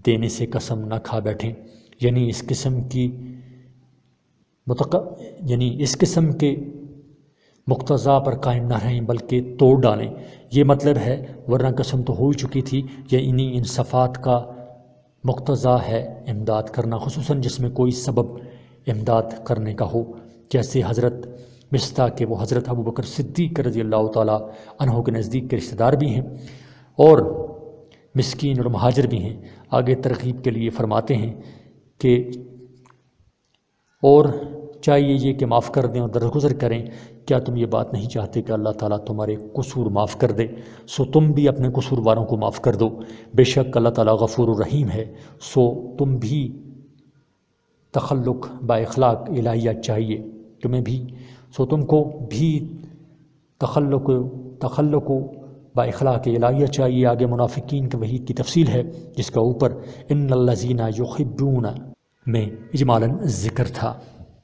دینے سے قسم نہ کھا بیٹھیں، یعنی اس قسم کے مقتضا پر قائم نہ رہیں بلکہ توڑ ڈالیں، یہ مطلب ہے، ورنہ قسم تو ہو ہی چکی تھی۔ یعنی ان صفات کا مقتضا ہے امداد کرنا، خصوصاً جس میں کوئی سبب امداد کرنے کا ہو، جیسے حضرت مصطح کہ وہ حضرت ابو بکر صدیق رضی اللہ تعالیٰ عنہ کے نزدیک کے رشتہ دار بھی ہیں، اور مسکین اور مہاجر بھی ہیں۔ آگے ترغیب کے لیے فرماتے ہیں کہ اور چاہیے یہ کہ معاف کر دیں اور درگزر کریں، کیا تم یہ بات نہیں چاہتے کہ اللہ تعالیٰ تمہارے قصور معاف کر دے، سو تم بھی اپنے قصورواروں کو معاف کر دو، بے شک اللہ تعالیٰ غفور الرحیم ہے۔ سو تم بھی تخلق با اخلاق الہیہ چاہیے، تم کو بھی تخلق با اخلاق الہیہ چاہیے۔ آگے منافقین کے وحید کی تفصیل ہے، جس کا اوپر ان الذین یحبون میں اجمالاً ذکر تھا۔